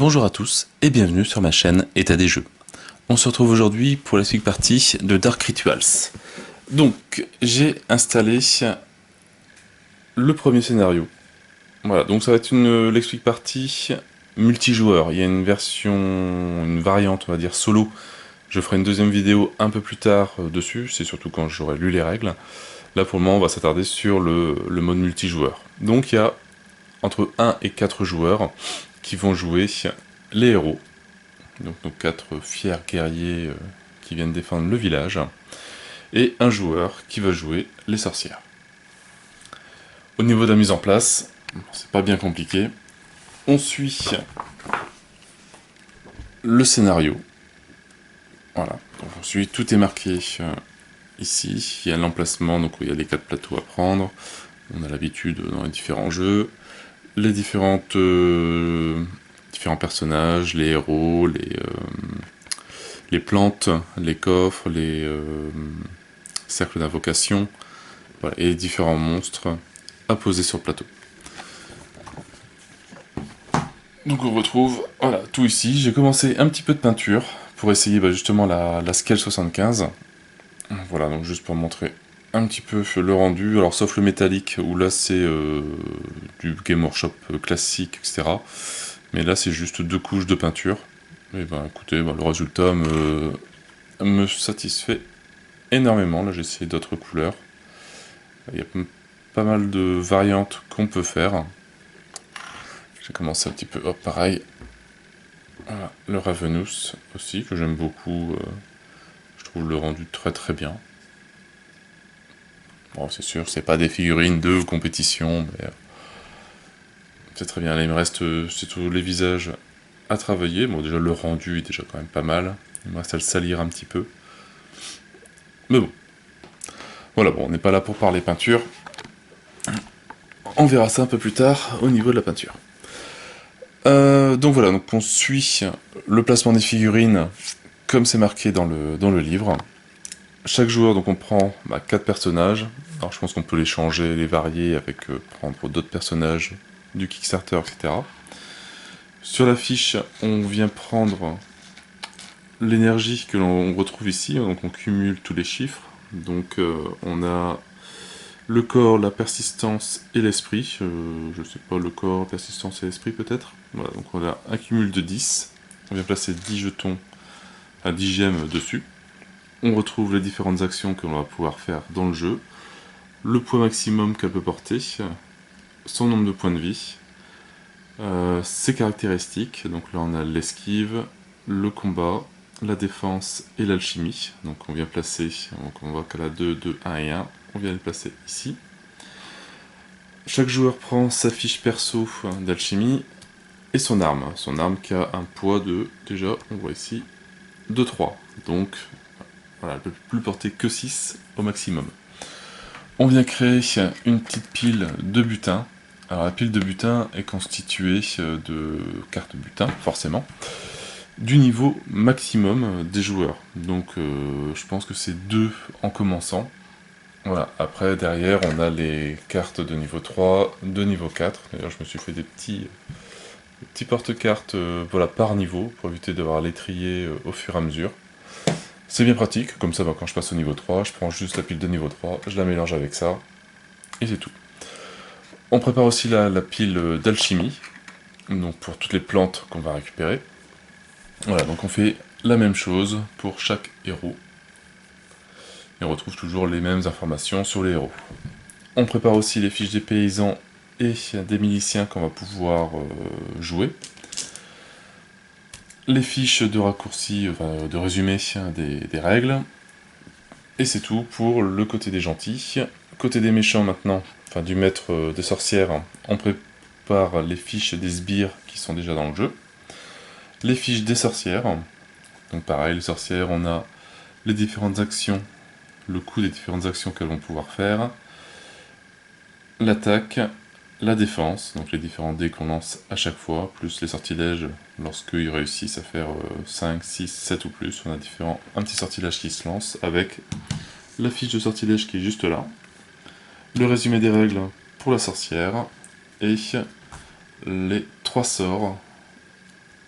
Bonjour à tous et bienvenue sur ma chaîne État des Jeux. On se retrouve aujourd'hui pour la suite partie de Dark Rituals. Donc j'ai installé le premier scénario. Voilà, donc ça va être l'explique partie multijoueur. Il y a une version, une variante on va dire solo. Je ferai une deuxième vidéo un peu plus tard dessus, c'est surtout quand j'aurai lu les règles. Là pour le moment on va s'attarder sur le mode multijoueur. Donc il y a entre 1 et 4 joueurs qui vont jouer les héros. Donc nos 4 fiers guerriers qui viennent défendre le village. Et un joueur qui va jouer les sorcières. Au niveau de la mise en place, c'est pas bien compliqué. On suit le scénario. Voilà, donc on suit, tout est marqué ici. Il y a l'emplacement, donc il y a les 4 plateaux à prendre. On a l'habitude dans les différents jeux. Les différents personnages, les héros, les plantes, les coffres, les cercles d'invocation, voilà, et les différents monstres à poser sur le plateau. Donc on retrouve voilà, tout ici. J'ai commencé un petit peu de peinture pour essayer justement la Scale 75. Voilà, donc juste pour montrer un petit peu le rendu. Alors sauf le métallique où là c'est du Game Workshop classique, etc. Mais là c'est juste 2 couches de peinture. Et écoutez, le résultat me satisfait énormément. Là j'ai essayé d'autres couleurs. Il y a pas mal de variantes qu'on peut faire. J'ai commencé un petit peu, hop, pareil. Voilà, le Ravenous aussi, que j'aime beaucoup. Je trouve le rendu très très bien. Bon, c'est sûr, c'est pas des figurines de compétition, mais c'est très bien. Là, il me reste c'est tous les visages à travailler. Bon, déjà, le rendu est déjà quand même pas mal. Il me reste à le salir un petit peu. Mais bon. Voilà, bon, on n'est pas là pour parler peinture. On verra ça un peu plus tard au niveau de la peinture. Donc voilà, donc on suit le placement des figurines comme c'est marqué dans le livre. Chaque joueur, donc on prend 4 personnages. Alors je pense qu'on peut les changer, les varier avec prendre d'autres personnages du Kickstarter, etc. Sur la fiche, on vient prendre l'énergie que l'on retrouve ici, donc on cumule tous les chiffres. Donc on a le corps, la persistance et l'esprit. Je sais pas, le corps, persistance et l'esprit peut-être. Voilà, donc on a un cumul de 10. On vient placer 10 jetons à 10 gemmes dessus. On retrouve les différentes actions que l'on va pouvoir faire dans le jeu. Le poids maximum qu'elle peut porter. Son nombre de points de vie. Ses caractéristiques. Donc là on a l'esquive, le combat, la défense et l'alchimie. Donc on vient placer, donc on voit qu'elle a 2, 2, 1 et 1. On vient le placer ici. Chaque joueur prend sa fiche perso d'alchimie et son arme. Son arme qui a un poids de, déjà, on voit ici, de 3. Donc, voilà, elle ne peut plus porter que 6 au maximum. On vient créer une petite pile de butin. Alors la pile de butin est constituée de cartes butin, forcément, du niveau maximum des joueurs. Donc je pense que c'est 2 en commençant. Voilà, après derrière on a les cartes de niveau 3, de niveau 4. D'ailleurs je me suis fait des petits porte-cartes voilà, par niveau, pour éviter d'avoir l'étrier au fur et à mesure. C'est bien pratique, comme ça quand je passe au niveau 3, je prends juste la pile de niveau 3, je la mélange avec ça, et c'est tout. On prépare aussi la pile d'alchimie, donc pour toutes les plantes qu'on va récupérer. Voilà, donc on fait la même chose pour chaque héros. Et on retrouve toujours les mêmes informations sur les héros. On prépare aussi les fiches des paysans et des miliciens qu'on va pouvoir jouer. Les fiches de raccourci, enfin, de résumé des règles. Et c'est tout pour le côté des gentils. Côté des méchants maintenant, enfin du maître des sorcières, on prépare les fiches des sbires qui sont déjà dans le jeu. Les fiches des sorcières. Donc pareil, les sorcières, on a les différentes actions, le coût des différentes actions qu'elles vont pouvoir faire, l'attaque, la défense, donc les différents dés qu'on lance à chaque fois, plus les sortilèges lorsqu'ils réussissent à faire 5, 6, 7 ou plus, on a un petit sortilège qui se lance avec la fiche de sortilège qui est juste là, le résumé des règles pour la sorcière, et les 3 sorts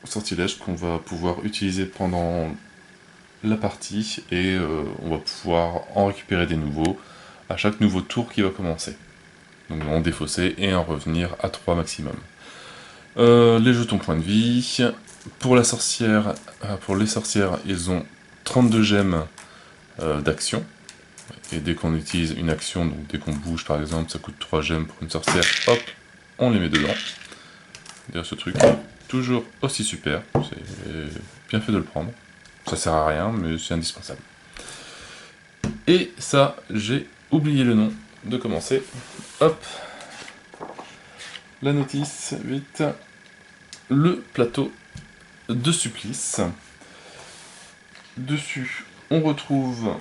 sortilèges qu'on va pouvoir utiliser pendant la partie, et on va pouvoir en récupérer des nouveaux à chaque nouveau tour qui va commencer. Donc en défausser et en revenir à 3 maximum. Les jetons points de vie. Pour la sorcière, pour les sorcières, ils ont 32 gemmes d'action. Et dès qu'on utilise une action, donc dès qu'on bouge par exemple, ça coûte 3 gemmes pour une sorcière, hop, on les met dedans. D'ailleurs ce truc est toujours aussi super, c'est bien fait de le prendre. Ça sert à rien, mais c'est indispensable. Et ça, j'ai oublié le nom de commencer. Hop, la notice, vite. Le plateau de supplice. Dessus, on retrouve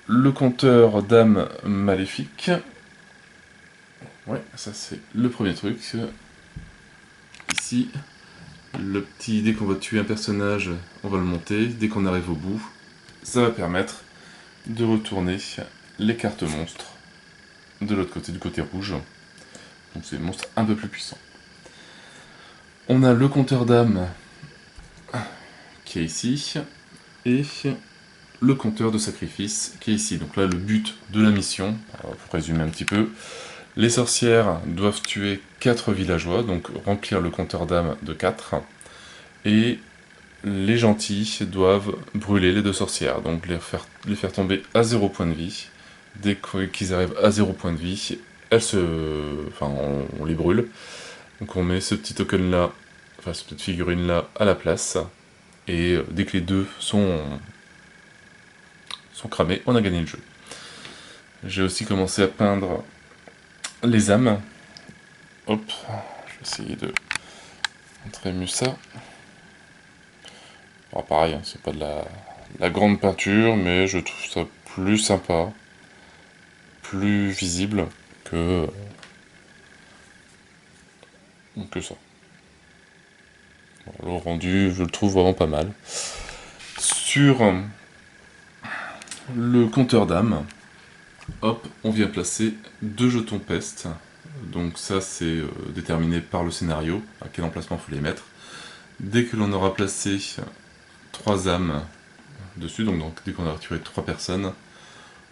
le compteur d'âmes maléfiques. Ouais, ça c'est le premier truc. Ici, le petit, dès qu'on va tuer un personnage, on va le monter. Dès qu'on arrive au bout, ça va permettre de retourner les cartes monstres de l'autre côté, du côté rouge. Donc c'est des monstres un peu plus puissants. On a le compteur d'âmes qui est ici, et le compteur de sacrifice qui est ici. Donc là, le but de la mission, pour résumer un petit peu, les sorcières doivent tuer 4 villageois, donc remplir le compteur d'âmes de 4, et les gentils doivent brûler les 2 sorcières, donc les faire tomber à 0 point de vie. Dès qu'ils arrivent à 0 point de vie, on les brûle. Donc on met ce petit token là, enfin cette petite figurine là à la place, et dès que les 2 sont cramés, on a gagné le jeu. J'ai aussi commencé à peindre les âmes. Hop, je vais essayer de montrer mieux ça. Alors pareil, hein, c'est pas de la grande peinture, mais je trouve ça plus sympa, plus visible que ça. Le rendu, je le trouve vraiment pas mal. Sur le compteur d'âmes, hop, on vient placer 2 jetons peste. Donc ça, c'est déterminé par le scénario, à quel emplacement il faut les mettre. Dès que l'on aura placé 3 âmes dessus, donc dès qu'on aura tiré 3 personnes,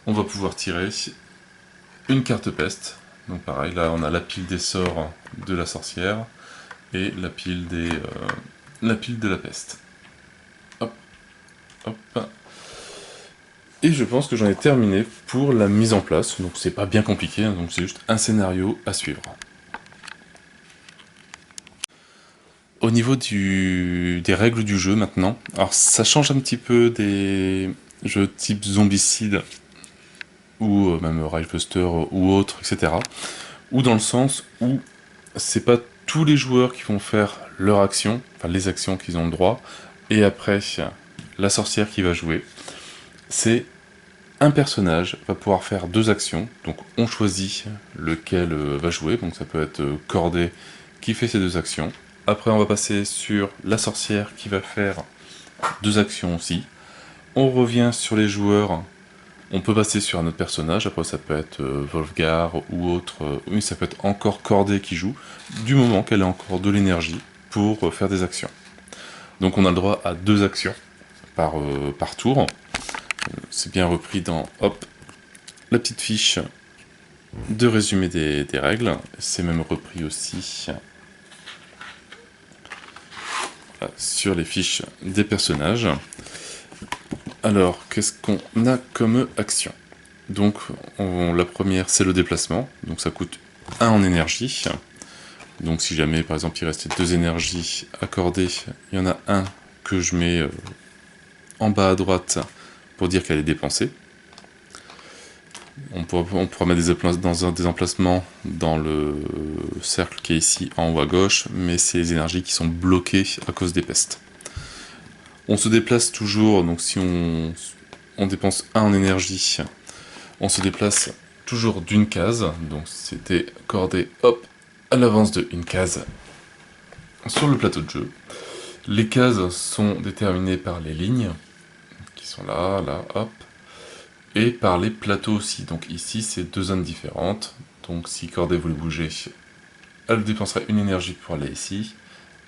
on va pouvoir tirer une carte peste. Donc pareil, là on a la pile des sorts de la sorcière et la pile de la peste. Hop, hop. Et je pense que j'en ai terminé pour la mise en place, donc c'est pas bien compliqué, hein, donc c'est juste un scénario à suivre. Au niveau des règles du jeu maintenant, alors ça change un petit peu des jeux type Zombicide, ou même Rivebuster ou autre, etc. Ou dans le sens où c'est pas tous les joueurs qui vont faire leur action, enfin les actions qu'ils ont le droit, et après la sorcière qui va jouer. C'est un personnage va pouvoir faire 2 actions, donc on choisit lequel va jouer, donc ça peut être Cordé qui fait ces 2 actions. Après on va passer sur la sorcière qui va faire 2 actions aussi. On revient sur les joueurs, on peut passer sur un autre personnage, après ça peut être Wolfgar ou autre, oui ça peut être encore Cordé qui joue, du moment qu'elle a encore de l'énergie pour faire des actions. Donc on a le droit à 2 actions par tour. C'est bien repris dans, hop, la petite fiche de résumé des règles. C'est même repris aussi sur les fiches des personnages. Alors, qu'est-ce qu'on a comme action? Donc, la première, c'est le déplacement. Donc, ça coûte 1 en énergie. Donc, si jamais, par exemple, il restait 2 énergies accordées, il y en a un que je mets en bas à droite pour dire qu'elle est dépensée. On pourra mettre des emplacements dans le cercle qui est ici en haut à gauche, mais c'est les énergies qui sont bloquées à cause des pestes. On se déplace toujours, donc si on dépense 1 en énergie, on se déplace toujours d'une case, donc c'était cordé, hop, à l'avance de une case sur le plateau de jeu. Les cases sont déterminées par les lignes, qui sont là, là, hop, et par les plateaux aussi. Donc ici, c'est 2 zones différentes. Donc si Cordé voulait bouger, elle dépenserait une énergie pour aller ici.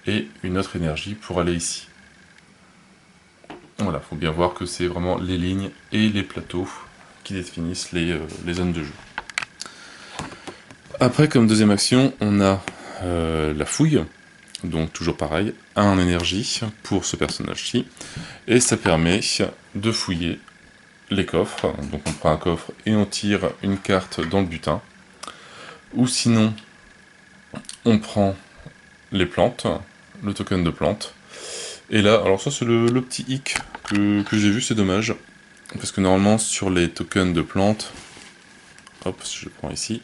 et une autre énergie pour aller ici. Voilà, faut bien voir que c'est vraiment les lignes et les plateaux qui définissent les zones de jeu. Après, comme deuxième action, on a la fouille, donc toujours pareil, 1 en énergie pour ce personnage-ci, et ça permet de fouiller les coffres. Donc on prend un coffre et on tire une carte dans le butin, ou sinon on prend les plantes, le token de plante, et là, alors ça c'est le petit hic que j'ai vu, c'est dommage, parce que normalement sur les tokens de plantes, hop, je le prends ici,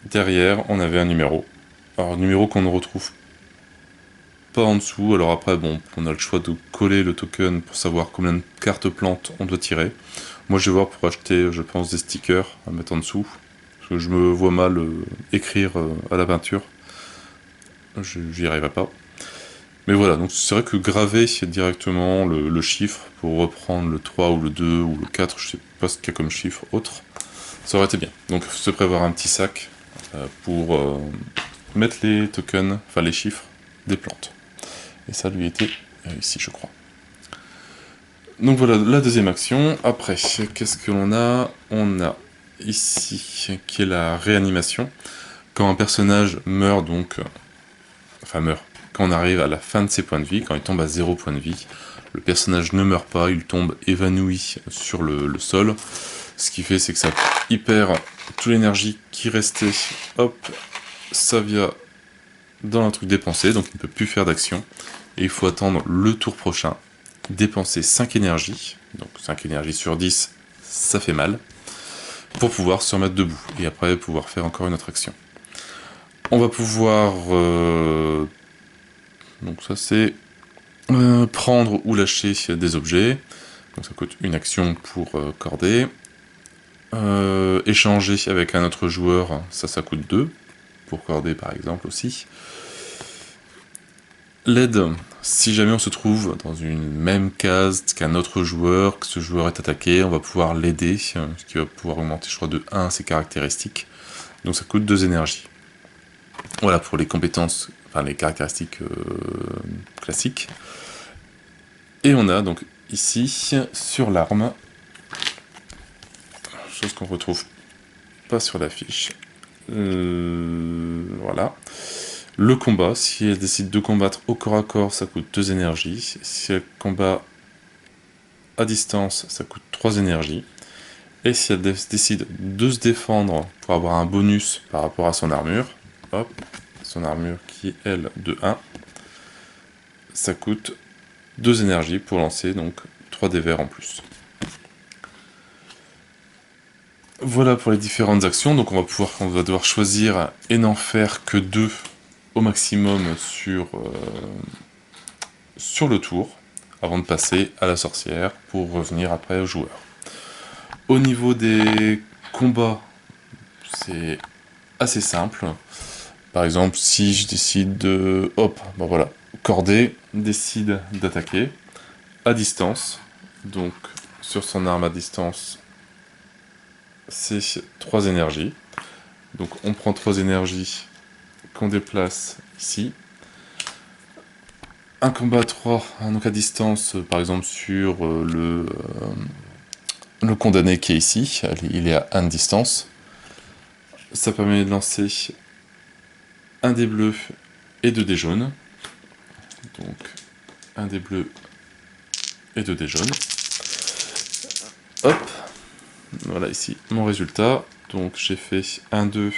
derrière on avait un numéro, alors numéro qu'on ne retrouve pas en dessous, alors après bon, on a le choix de coller le token pour savoir combien de cartes plantes on doit tirer. Moi je vais voir pour acheter, je pense, des stickers à mettre en dessous, parce que je me vois mal écrire à la peinture, j'y arriverai pas. Mais voilà, donc c'est vrai que graver directement le chiffre pour reprendre le 3 ou le 2 ou le 4, je sais pas ce qu'il y a comme chiffre autre, ça aurait été bien. Donc se prévoir un petit sac pour mettre les tokens, enfin les chiffres des plantes. Et ça lui était ici, je crois. Donc voilà, la deuxième action. Après, qu'est-ce que l'on a? On a ici, qui est la réanimation. Quand un personnage meurt, donc... enfin, meurt. Quand on arrive à la fin de ses points de vie, quand il tombe à 0 points de vie, le personnage ne meurt pas, il tombe évanoui sur le sol. Ce qui fait, c'est que ça perd toute l'énergie qui restait. Hop, ça vient dans un truc dépensé, donc il ne peut plus faire d'action. Et il faut attendre le tour prochain, dépenser 5 énergies, donc 5 énergies sur 10, ça fait mal, pour pouvoir se remettre debout, et après pouvoir faire encore une autre action. On va pouvoir... donc ça c'est... prendre ou lâcher des objets, donc ça coûte une action pour corder. Échanger avec un autre joueur, ça coûte 2, pour corder par exemple aussi. L'aide, si jamais on se trouve dans une même case qu'un autre joueur, que ce joueur est attaqué, on va pouvoir l'aider, ce qui va pouvoir augmenter, je crois, de 1 ses caractéristiques. Donc ça coûte 2 énergies. Voilà pour les compétences, enfin les caractéristiques classiques. Et on a donc ici, sur l'arme, chose qu'on retrouve pas sur la fiche. Voilà. Le combat, si elle décide de combattre au corps à corps, ça coûte 2 énergies. Si elle combat à distance, ça coûte 3 énergies. Et si elle décide de se défendre pour avoir un bonus par rapport à son armure, hop, son armure qui est elle de 1, ça coûte 2 énergies pour lancer donc 3 dés verts en plus. Voilà pour les différentes actions, donc on va devoir choisir et n'en faire que 2 au maximum sur le tour, avant de passer à la sorcière pour revenir après au joueur. Au niveau des combats, c'est assez simple. Par exemple, si je décide de... hop, ben voilà, Cordet décide d'attaquer à distance, donc sur son arme à distance, c'est 3 énergies. Donc on prend 3 énergies qu'on déplace ici. Un combat à 3, donc à distance, par exemple sur le condamné qui est ici, il est à 1 de distance. Ça permet de lancer un dé bleu et 2 dés jaunes. Donc un dé bleu et 2 dés jaunes. Hop, voilà ici mon résultat. Donc j'ai fait 1, 2,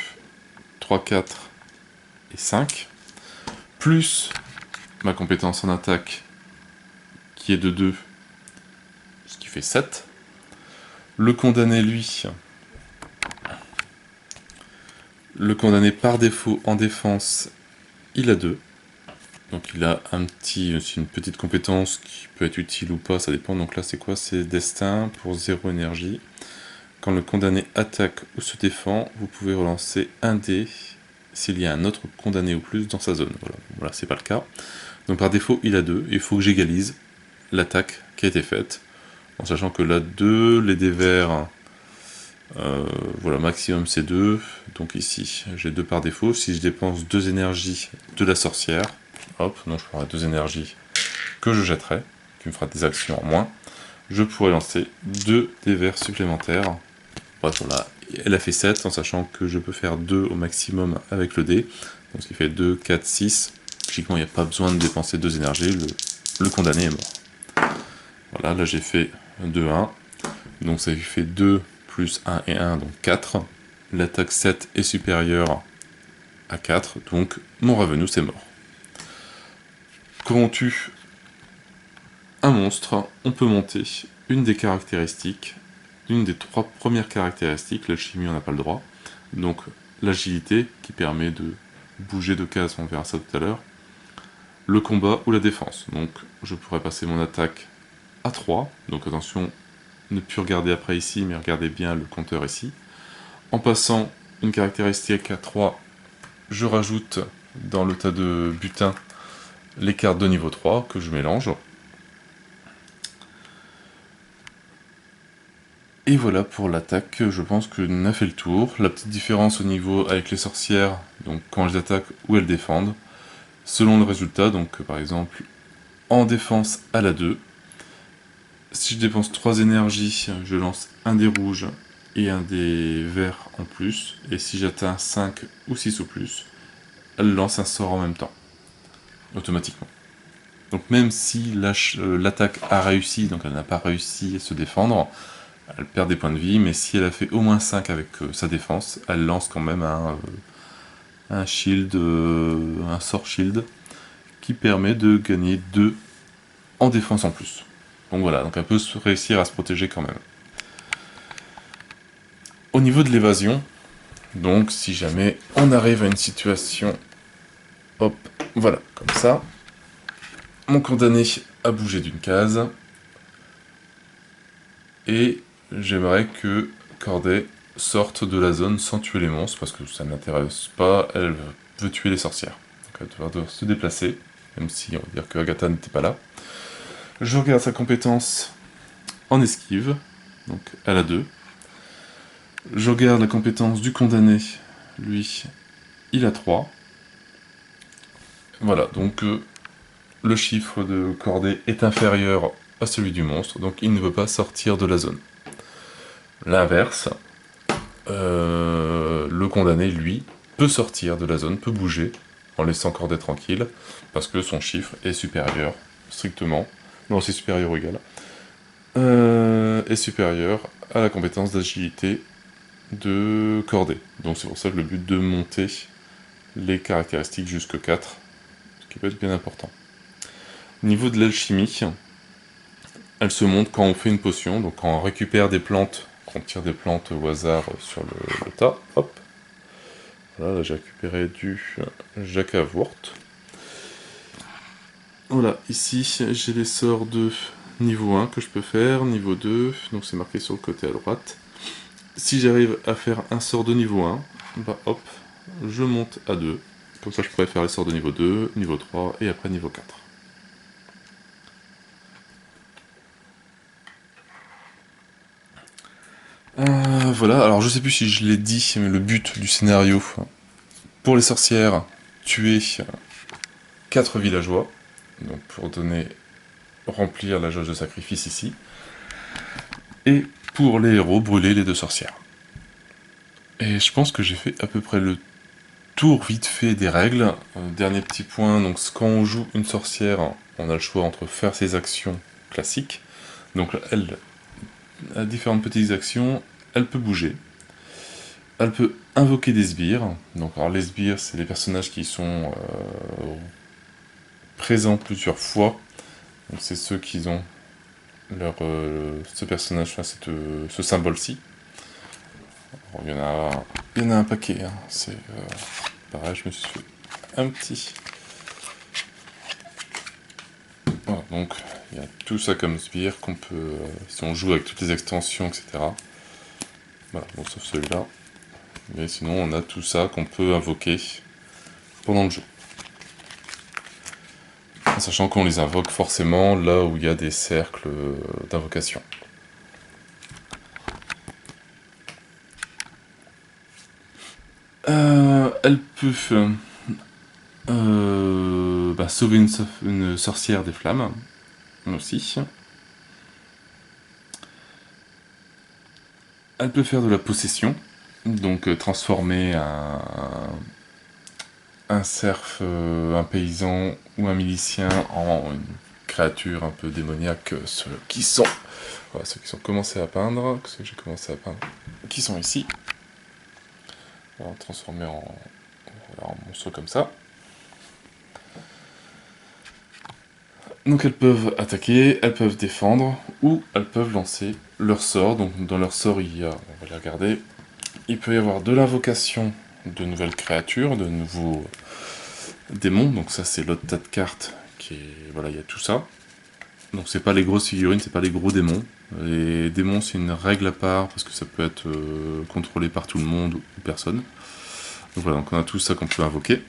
3, 4 et 5. Plus ma compétence en attaque qui est de 2, ce qui fait 7. Le condamné, lui, le condamné par défaut en défense, il a 2. Donc il a une petite compétence qui peut être utile ou pas, ça dépend. Donc là c'est quoi? C'est destin pour 0 énergie. Quand le condamné attaque ou se défend, vous pouvez relancer un dé s'il y a un autre condamné ou plus dans sa zone. Voilà, c'est pas le cas. Donc par défaut il a 2, il faut que j'égalise l'attaque qui a été faite. En sachant que là 2, les dés verts, voilà, maximum c'est 2. Donc ici j'ai 2 par défaut. Si je dépense 2 énergies de la sorcière, hop, donc je prendrai 2 énergies que je jetterai, qui me fera des actions en moins. Je pourrais lancer 2 dés verts supplémentaires. Bref, voilà, elle a fait 7, en sachant que je peux faire 2 au maximum avec le dé. Donc ce qui fait 2, 4, 6. Logiquement, il n'y a pas besoin de dépenser 2 énergies, le condamné est mort. Voilà, là j'ai fait 2, 1. Donc ça fait 2 plus 1 et 1, donc 4. L'attaque 7 est supérieure à 4, donc mon revenu c'est mort. Quand on tue un monstre, on peut monter une des caractéristiques, une des 3 premières caractéristiques, l'alchimie on n'a pas le droit, donc l'agilité qui permet de bouger de case, on verra ça tout à l'heure, le combat ou la défense, donc je pourrais passer mon attaque à 3, donc attention, ne plus regarder après ici, mais regardez bien le compteur ici. En passant une caractéristique à 3, je rajoute dans le tas de butin les cartes de niveau 3 que je mélange. Et voilà pour l'attaque, je pense que on a fait le tour. La petite différence au niveau avec les sorcières, donc quand elles attaquent ou elles défendent, selon le résultat, donc par exemple en défense à la 2, si je dépense 3 énergies, je lance un dé rouge et un dé vert en plus, et si j'atteins 5 ou 6 ou plus, elle lance un sort en même temps, automatiquement. Donc même si l'attaque a réussi, donc elle n'a pas réussi à se défendre, elle perd des points de vie, mais si elle a fait au moins 5 avec sa défense, elle lance quand même un shield, un sort shield, qui permet de gagner 2 en défense en plus. Donc voilà, donc elle peut réussir à se protéger quand même. Au niveau de l'évasion, donc si jamais on arrive à une situation, hop, voilà, comme ça, mon condamné a bougé d'une case, et j'aimerais que Corday sorte de la zone sans tuer les monstres, parce que ça ne l'intéresse pas, elle veut tuer les sorcières. Donc elle va devoir se déplacer, même si on va dire que Agatha n'était pas là. Je regarde sa compétence en esquive, donc elle a 2. Je regarde la compétence du condamné, lui, il a 3. Voilà, donc le chiffre de Corday est inférieur à celui du monstre, donc il ne veut pas sortir de la zone. L'inverse, le condamné, lui, peut sortir de la zone, peut bouger, en laissant Corday tranquille, parce que son chiffre est supérieur, strictement, non c'est supérieur ou égal, est supérieur à la compétence d'agilité de Corday. Donc c'est pour ça que le but de monter les caractéristiques jusque 4, ce qui peut être bien important. Au niveau de l'alchimie, elle se monte quand on fait une potion, donc quand on récupère des plantes, qu'on tire des plantes au hasard sur le tas, hop. Voilà, là j'ai récupéré du Jacavort. Voilà, ici j'ai les sorts de niveau 1 que je peux faire, niveau 2, donc c'est marqué sur le côté à droite. Si j'arrive à faire un sort de niveau 1, bah hop, je monte à 2. Comme ça je pourrais faire les sorts de niveau 2, niveau 3 et après niveau 4. Voilà, alors je sais plus si je l'ai dit, mais le but du scénario, pour les sorcières, tuer 4 villageois, donc pour remplir la jauge de sacrifice ici, et pour les héros, brûler les 2 sorcières. Et je pense que j'ai fait à peu près le tour vite fait des règles. Dernier petit point, donc quand on joue une sorcière, on a le choix entre faire ses actions classiques, donc elle a différentes petites actions, elle peut bouger, elle peut invoquer des sbires, donc alors les sbires c'est les personnages qui sont présents plusieurs fois, donc c'est ceux qui ont ce personnage, enfin, ce symbole-ci. Il y en a un paquet, hein. C'est pareil, je me suis fait un petit. Voilà, donc il y a tout ça comme sbire qu'on peut, si on joue avec toutes les extensions, etc. Voilà, bon, sauf celui-là. Mais sinon, on a tout ça qu'on peut invoquer pendant le jeu. En sachant qu'on les invoque forcément là où il y a des cercles d'invocation. Elle peut Sauver une sorcière des flammes, aussi. Elle peut faire de la possession, donc transformer un serf, un paysan ou un milicien en une créature un peu démoniaque, ceux qui sont commencés à peindre, ceux que j'ai commencé à peindre, qui sont ici. On va transformer en monstre comme ça. Donc elles peuvent attaquer, elles peuvent défendre, ou elles peuvent lancer leur sort. Donc dans leur sort, il y a, on va les regarder, il peut y avoir de l'invocation de nouvelles créatures, de nouveaux démons. Donc ça c'est l'autre tas de cartes qui est, voilà, il y a tout ça. Donc c'est pas les grosses figurines, c'est pas les gros démons. Les démons c'est une règle à part parce que ça peut être contrôlé par tout le monde ou personne. Donc voilà, donc on a tout ça qu'on peut invoquer.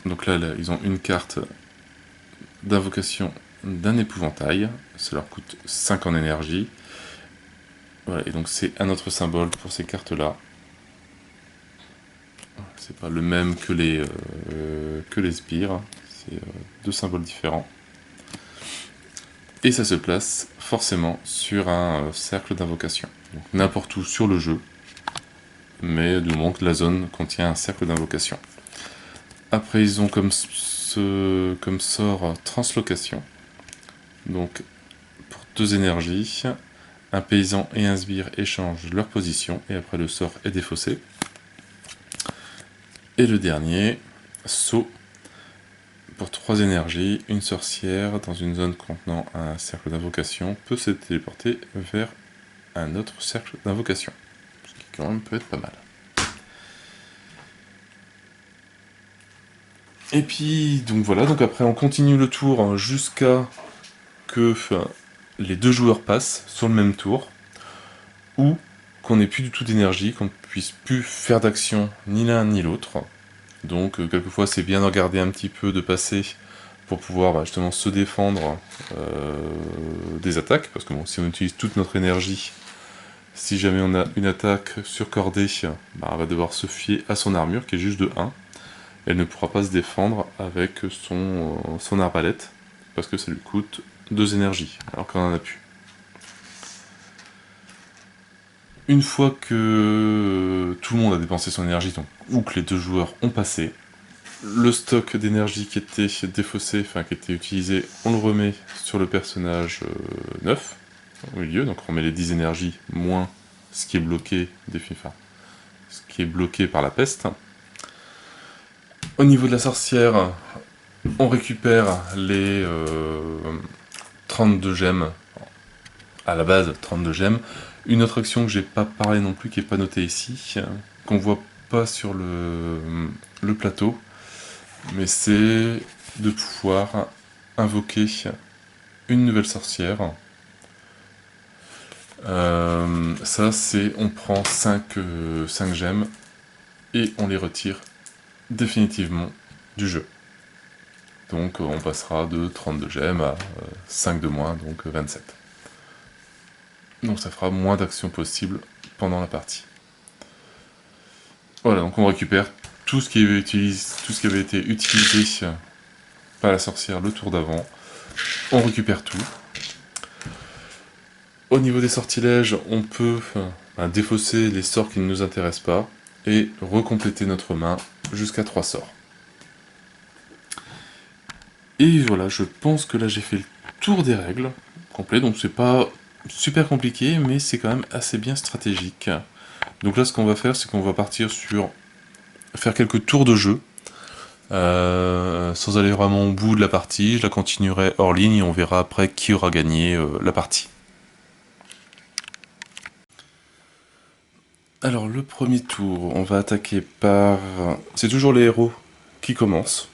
Donc là, ils ont une carte d'invocation d'un épouvantail, ça leur coûte 5 en énergie. Voilà, et donc c'est un autre symbole pour ces cartes-là. C'est pas le même que les sbires, c'est deux symboles différents. Et ça se place forcément sur un cercle d'invocation. Donc n'importe où sur le jeu, mais du moment que la zone contient un cercle d'invocation. Après, ils ont comme sort translocation. Donc, pour 2 énergies, un paysan et un sbire échangent leur position, et après le sort est défaussé. Et le dernier, saut. Pour 3 énergies, une sorcière dans une zone contenant un cercle d'invocation peut se téléporter vers un autre cercle d'invocation. Ce qui quand même peut être pas mal. Et puis, donc voilà, donc après on continue le tour jusqu'à que les 2 joueurs passent sur le même tour, ou qu'on n'ait plus du tout d'énergie, qu'on ne puisse plus faire d'action ni l'un ni l'autre. Donc quelquefois c'est bien de regarder un petit peu, de passer, pour pouvoir justement se défendre des attaques, parce que bon, si on utilise toute notre énergie, si jamais on a une attaque surcordée, on va devoir se fier à son armure, qui est juste de 1. Elle ne pourra pas se défendre avec son arbalète, parce que ça lui coûte 2 énergies, alors qu'on en a plus. Une fois que tout le monde a dépensé son énergie, donc, ou que les 2 joueurs ont passé, le stock d'énergie qui était défaussé, enfin qui était utilisé, on le remet sur le personnage neuf, au milieu, donc on remet les 10 énergies moins ce qui est bloqué, ce qui est bloqué par la peste. Au niveau de la sorcière, on récupère les 32 gemmes, à la base 32 gemmes. Une autre action que j'ai pas parlé non plus, qui est pas notée ici, qu'on voit pas sur le plateau, mais c'est de pouvoir invoquer une nouvelle sorcière. Ça c'est, on prend 5 gemmes et on les retire définitivement du jeu. Donc on passera de 32 gemmes à 5 de moins, donc 27. Donc ça fera moins d'actions possibles pendant la partie. Voilà, donc on récupère tout ce qui avait été utilisé par la sorcière le tour d'avant. On récupère tout. Au niveau des sortilèges, on peut défausser les sorts qui ne nous intéressent pas et recompléter notre main jusqu'à 3 sorts. Et voilà, je pense que là j'ai fait le tour des règles complet, donc c'est pas super compliqué, mais c'est quand même assez bien stratégique. Donc là, ce qu'on va faire, c'est qu'on va partir sur faire quelques tours de jeu, sans aller vraiment au bout de la partie. Je la continuerai hors ligne et on verra après qui aura gagné la partie. Alors le premier tour, on va attaquer par... C'est toujours les héros qui commencent.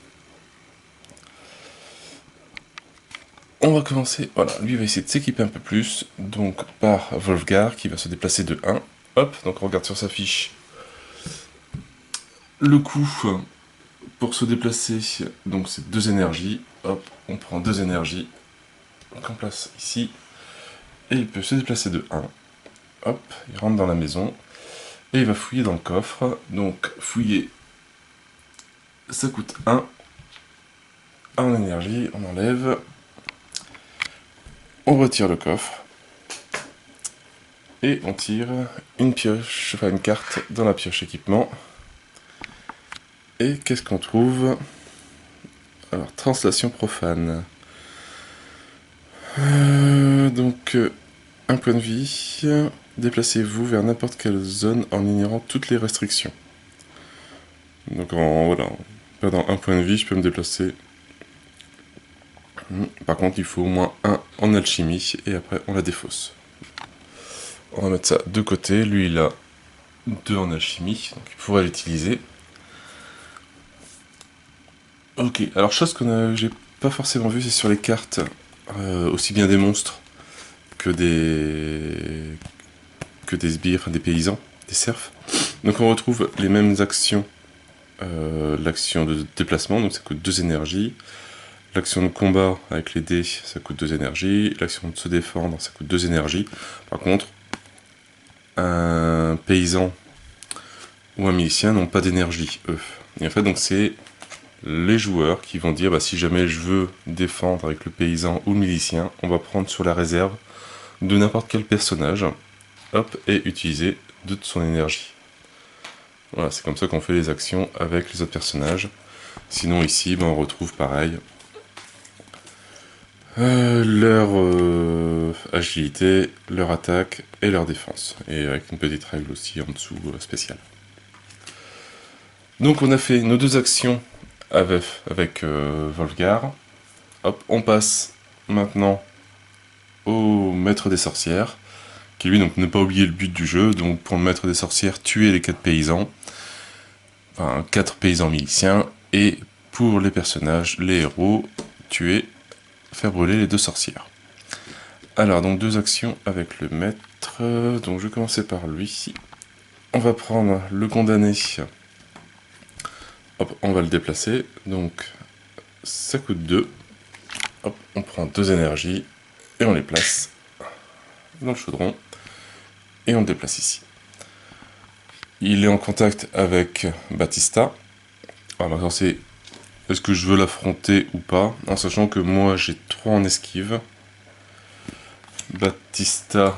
On va commencer, voilà, lui va essayer de s'équiper un peu plus, donc par Wolfgar qui va se déplacer de 1. Hop, donc on regarde sur sa fiche. Le coup pour se déplacer, donc c'est 2 énergies. Hop, on prend 2 énergies, on place ici, et il peut se déplacer de 1. Hop, il rentre dans la maison, et il va fouiller dans le coffre. Donc fouiller, ça coûte 1. En énergie, on enlève. On retire le coffre. Et on tire une pioche, enfin une carte dans la pioche équipement. Et qu'est-ce qu'on trouve? Alors, translation profane. Donc, un point de vie. Déplacez-vous vers n'importe quelle zone en ignorant toutes les restrictions. Donc, voilà, en perdant un point de vie, je peux me déplacer. Par contre, il faut au moins un en alchimie, et après, on la défausse. On va mettre ça de côté. Lui, il a 2 en alchimie, donc il pourrait l'utiliser. Ok, alors chose que j'ai pas forcément vu, c'est sur les cartes, aussi bien des monstres que des sbires, enfin des paysans, des serfs. Donc on retrouve les mêmes actions. L'action de déplacement, donc ça coûte 2 énergies. L'action de combat avec les dés, ça coûte 2 énergies. L'action de se défendre, ça coûte 2 énergies. Par contre, un paysan ou un milicien n'ont pas d'énergie, eux. Et en fait, donc c'est les joueurs qui vont dire, bah, si jamais je veux défendre avec le paysan ou le milicien, on va prendre sur la réserve de n'importe quel personnage, hop, et utiliser de son énergie. Voilà, c'est comme ça qu'on fait les actions avec les autres personnages. Sinon ici, ben, on retrouve pareil leur agilité, leur attaque et leur défense. Et avec une petite règle aussi en dessous spéciale. Donc on a fait nos 2 actions avec Wolfgar. Hop, on passe maintenant au maître des sorcières, qui lui, donc, ne pas oublier le but du jeu. Donc pour le maître des sorcières, tuer les 4 paysans, enfin 4 paysans miliciens, et pour les personnages, les héros, tuer, faire brûler les 2 sorcières. Alors, donc 2 actions avec le maître. Donc je vais commencer par lui. On va prendre le condamné. Hop, on va le déplacer. Donc ça coûte 2. Hop, on prend 2 énergies et on les place dans le chaudron. Et on le déplace ici. Il est en contact avec Batista. Alors maintenant c'est est-ce que je veux l'affronter ou pas, en sachant que moi j'ai 3 en esquive. Batista,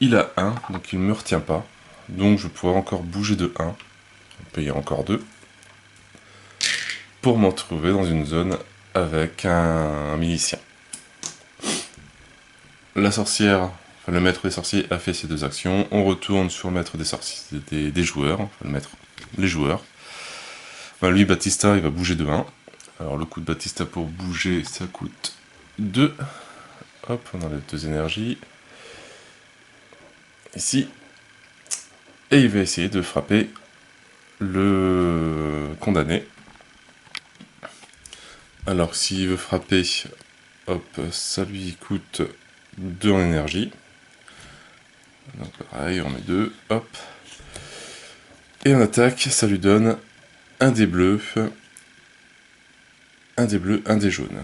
il a 1, donc il ne me retient pas. Donc je pourrais encore bouger de 1, payer encore 2, pour m'en trouver dans une zone avec un milicien. La sorcière, enfin le maître des sorciers a fait ses 2 actions. On retourne sur le maître des sorciers, des joueurs, enfin les joueurs. Ben, lui, Batista, il va bouger de 1. Alors le coup de Batista pour bouger, ça coûte 2. Hop, on enlève 2 énergies. Ici. Et il va essayer de frapper le condamné. Alors s'il veut frapper, hop, ça lui coûte 2 en énergie. Donc pareil, on met 2, hop. Et en attaque, ça lui donne un dé bleu, un dé jaune.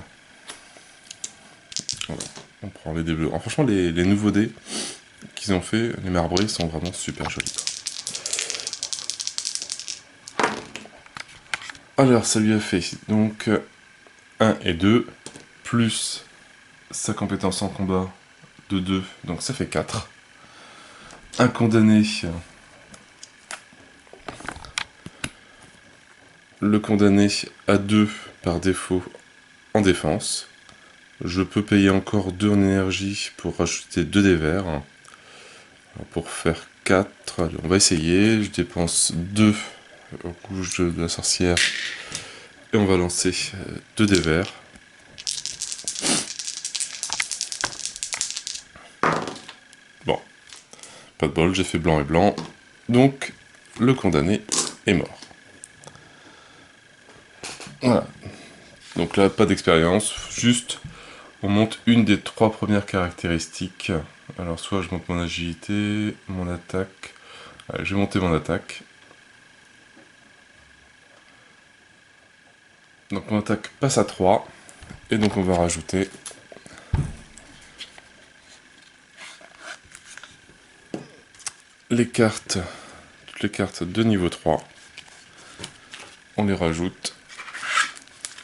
Voilà, on prend les dés bleus. Alors, franchement, les nouveaux dés qu'ils ont fait, les marbrés, sont vraiment super jolis. Alors, ça lui a fait donc 1 et 2, plus sa compétence en combat de 2, donc ça fait 4. Un condamné. Le condamné à 2 par défaut en défense. Je peux payer encore 2 en énergie pour rajouter 2 dés verts. Alors pour faire 4, allez, on va essayer. Je dépense 2 au rouge de la sorcière. Et on va lancer 2 dés verts. Bon, pas de bol, j'ai fait blanc et blanc. Donc, le condamné est mort. Voilà. Donc là, pas d'expérience, juste on monte une des 3 premières caractéristiques. Alors soit je monte mon agilité, mon attaque. Allez, je vais monter mon attaque. Donc mon attaque passe à 3. Et donc on va rajouter les cartes, toutes les cartes de niveau 3. On les rajoute.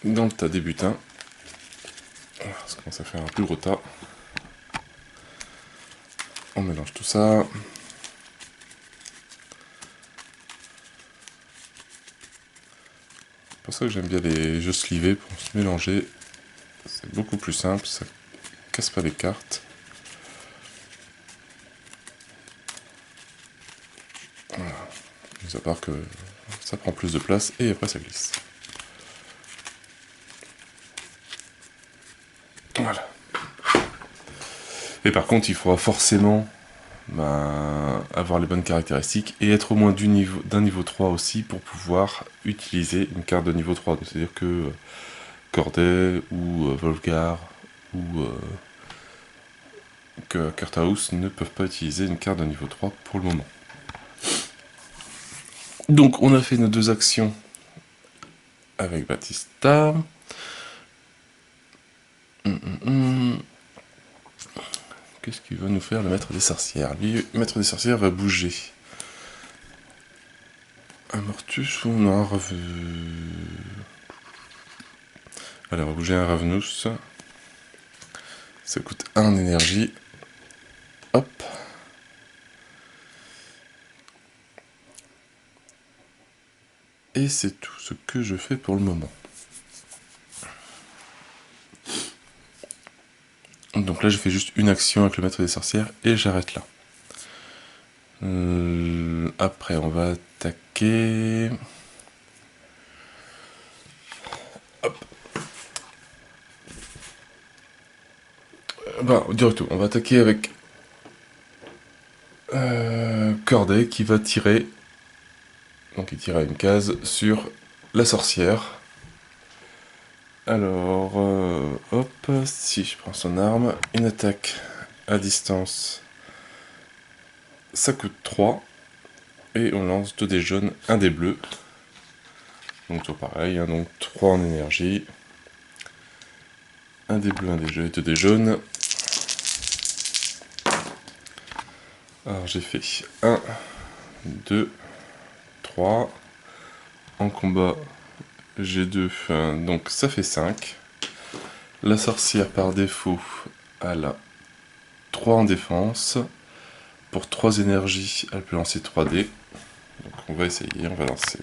dans le tas des butins. Ça commence à faire un plus gros tas. On mélange tout ça. C'est pour ça que j'aime bien les jeux slivés pour se mélanger. C'est beaucoup plus simple, ça casse pas les cartes. Voilà. Mis à part que ça prend plus de place et après ça glisse. Voilà. Et par contre, il faudra forcément avoir les bonnes caractéristiques et être au moins d'un niveau 3 aussi pour pouvoir utiliser une carte de niveau 3. C'est-à-dire que Corday ou Volgar ou que Kurthaus ne peuvent pas utiliser une carte de niveau 3 pour le moment. Donc on a fait nos 2 actions avec Batista. Qu'est-ce qu'il va nous faire le maître des sorcières? Lui, le maître des sorcières va bouger. Un Mortus ou non, un Allez, on va bouger un Ravenous. Ça coûte 1 en énergie. Hop. Et c'est tout ce que je fais pour le moment. Donc là, je fais juste une action avec le maître des sorcières et j'arrête là. Après, on va attaquer... Hop. Directement, on va attaquer avec Corday qui va tirer. Donc il tire à une case sur la sorcière. Alors, hop, si je prends son arme, une attaque à distance, ça coûte 3. Et on lance 2 dés jaunes, 1 dé bleu. Donc tout pareil, hein, donc 3 en énergie. 1 dé bleu, 1 dé jaunes, 2 dés jaunes. Alors j'ai fait 1, 2, 3. En combat, j'ai 2, donc ça fait 5. La sorcière par défaut, elle a 3 en défense. Pour 3 énergies, elle peut lancer 3 dés. Donc on va essayer, on va lancer.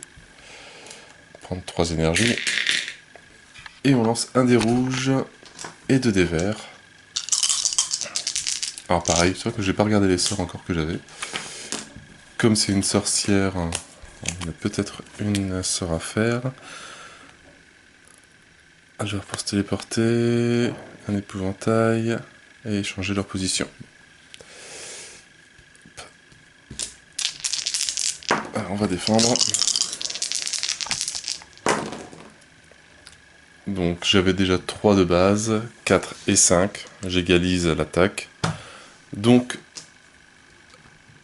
Prendre 3 énergies. Et on lance 1 dé rouge et 2 dés verts. Alors pareil, c'est vrai que j'ai pas regardé les sorts encore que j'avais. Comme c'est une sorcière, on a peut-être une sort à faire. Un joueur pour se téléporter, un épouvantail, et changer leur position. Alors on va défendre. Donc j'avais déjà 3 de base, 4 et 5, j'égalise l'attaque. Donc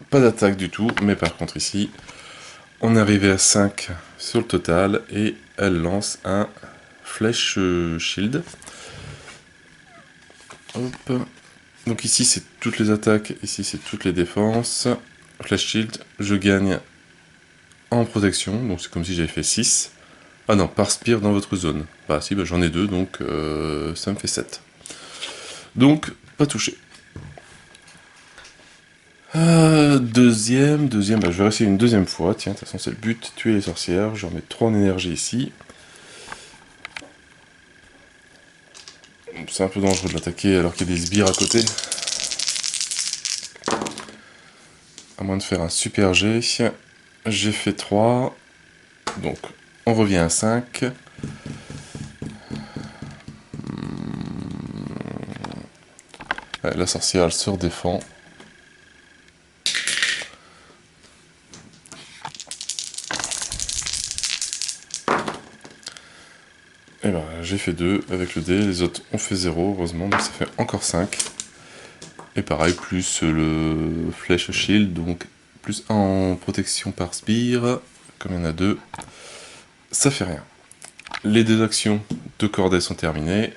pas d'attaque du tout, mais par contre ici, on est arrivé à 5 sur le total, et elle lance un Flèche Shield. Hop. Donc ici c'est toutes les attaques, ici c'est toutes les défenses. Flash Shield, je gagne en protection, donc c'est comme si j'avais fait 6. Ah non, par spire dans votre zone. Bah si, bah, j'en ai 2, donc ça me fait 7. Donc, pas touché. Deuxième, bah, je vais réessayer une deuxième fois. Tiens, de toute façon c'est le but, tuer les sorcières. Je remets 3 en énergie ici. C'est un peu dangereux de l'attaquer alors qu'il y a des sbires à côté. À moins de faire un super G. J'ai fait 3. Donc, on revient à 5. Ouais, la sorcière, elle se redéfend. Et ben, j'ai fait 2 avec le dé, les autres ont fait 0, heureusement, donc ça fait encore 5. Et pareil, plus le flèche shield, donc plus 1 en protection par spire, comme il y en a 2, ça fait rien. Les 2 actions de Corday sont terminées.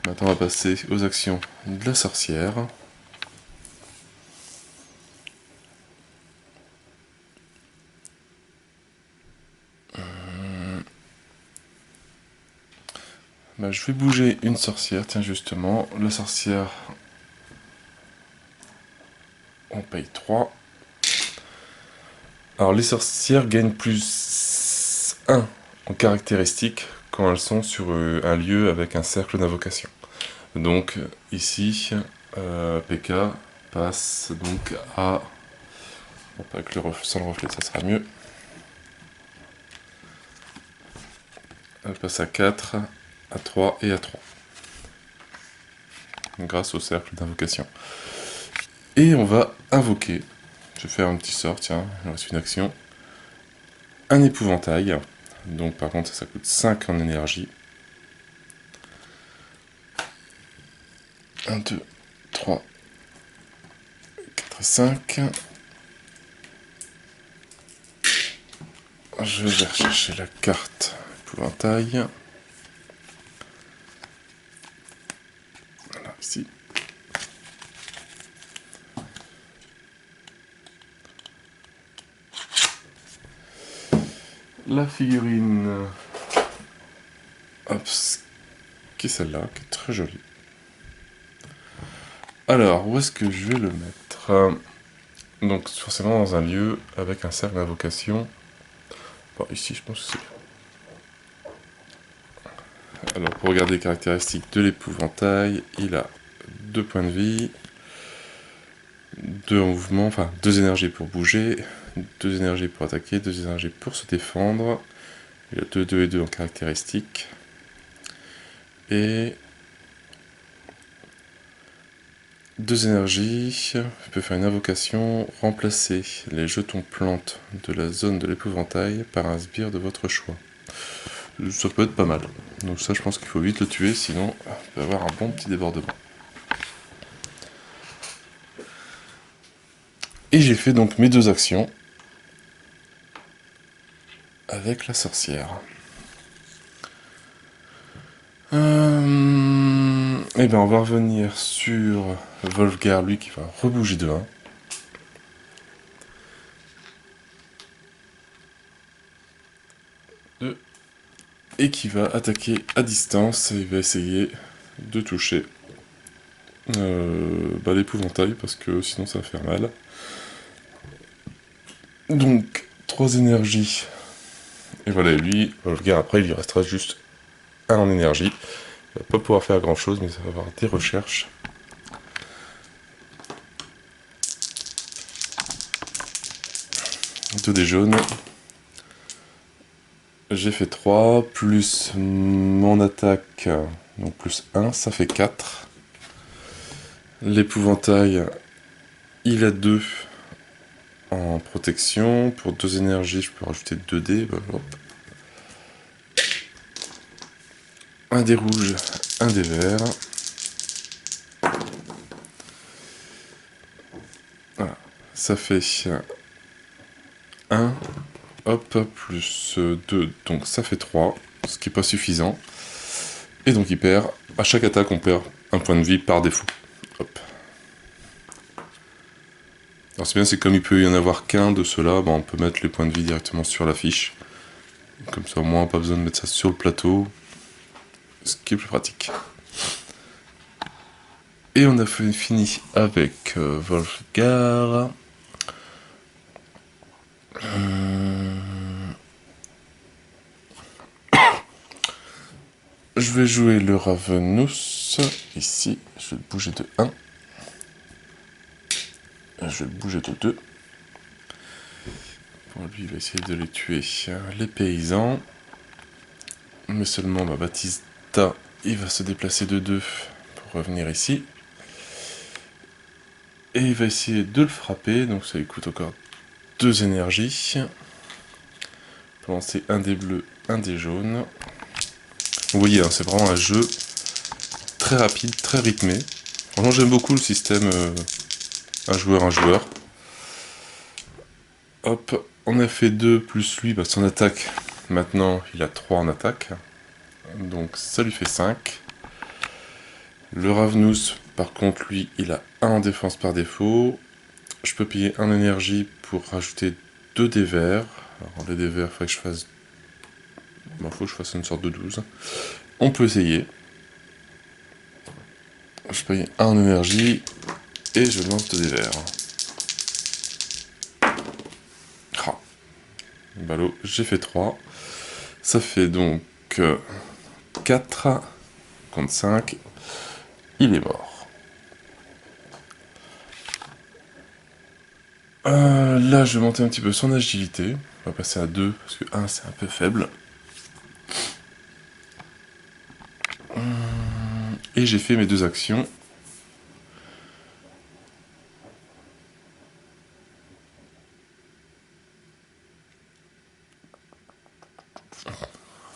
Maintenant on va passer aux actions de la sorcière. Bah, je vais bouger une sorcière, tiens justement, la sorcière, on paye 3. Alors les sorcières gagnent plus 1 en caractéristiques quand elles sont sur un lieu avec un cercle d'invocation. Donc ici, PK passe donc à... Bon, pas avec sans le reflet, ça sera mieux. Elle passe à 4, à 3 et à 3. Grâce au cercle d'invocation. Et on va invoquer. Je vais faire un petit sort, tiens, il me reste une action. Un épouvantail. Donc par contre ça coûte 5 en énergie. 1, 2, 3, 4 et 5. Je vais rechercher la carte épouvantail. Voilà, ici. La figurine, hop, qui est celle-là, qui est très jolie. Alors, où est-ce que je vais le mettre? Donc, forcément dans un lieu avec un cercle d'invocation. Bon, ici, je pense que c'est... Alors, pour regarder les caractéristiques de l'épouvantail, il a 2 points de vie, 2 en mouvement, enfin 2 énergies pour bouger, 2 énergies pour attaquer, 2 énergies pour se défendre. Il a 2, 2 et 2 en caractéristiques. Et 2 énergies, il peut faire une invocation, remplacer les jetons plantes de la zone de l'épouvantail par un sbire de votre choix. Ça peut être pas mal. Donc ça, je pense qu'il faut vite le tuer, sinon il peut y avoir un bon petit débordement. Et j'ai fait donc mes 2 actions avec la sorcière. Et bien on va revenir sur Wolfgar, lui qui va rebouger de 1. Et qui va attaquer à distance, et il va essayer de toucher l'épouvantail, parce que sinon ça va faire mal. Donc, 3 énergies. Et voilà, lui, Wolfgar, après il lui restera juste 1 en énergie. Il va pas pouvoir faire grand chose, mais ça va avoir des recherches. Deux dés jaunes. J'ai fait 3, plus mon attaque, donc plus 1, ça fait 4. L'épouvantail, il a 2 en protection. Pour 2 énergies, je peux rajouter 2 dés. Hop. Un dé rouge, un dé vert. Voilà, ça fait 1, hop, plus 2, donc ça fait 3, ce qui n'est pas suffisant. Et donc il perd, à chaque attaque on perd un point de vie par défaut. Hop. Alors c'est bien, c'est comme il peut y en avoir qu'un de ceux-là, on peut mettre les points de vie directement sur la fiche. Comme ça au moins pas besoin de mettre ça sur le plateau, ce qui est plus pratique. Et on a fini avec Wolfgar. Je vais jouer le Ravenous, ici, je vais le bouger de 1. Je vais le bouger de 2. Bon, lui, il va essayer de les tuer, les paysans. Mais seulement, Baptista, il va se déplacer de 2 pour revenir ici. Et il va essayer de le frapper, donc ça lui coûte encore 2 énergies. Pour lancer un dé bleu, un dé jaune. Vous voyez, c'est vraiment un jeu très rapide, très rythmé. Franchement, j'aime beaucoup le système un joueur. Hop, on a fait 2 plus lui, son attaque. Maintenant, il a 3 en attaque. Donc ça lui fait 5. Le Ravenous, par contre, lui, il a 1 en défense par défaut. Je peux payer 1 énergie pour rajouter 2 dés verts. Alors les dés verts, il faut que je fasse... faut que je fasse une sorte de 12. on peut essayer. Je paye 1 en énergie et je lance 2 dés verts. Ah. Ballot, j'ai fait 3. Ça fait donc 4 contre 5. Il est mort. Là, je vais monter un petit peu son agilité. On va passer à 2, parce que 1, c'est un peu faible. Et j'ai fait mes 2 actions.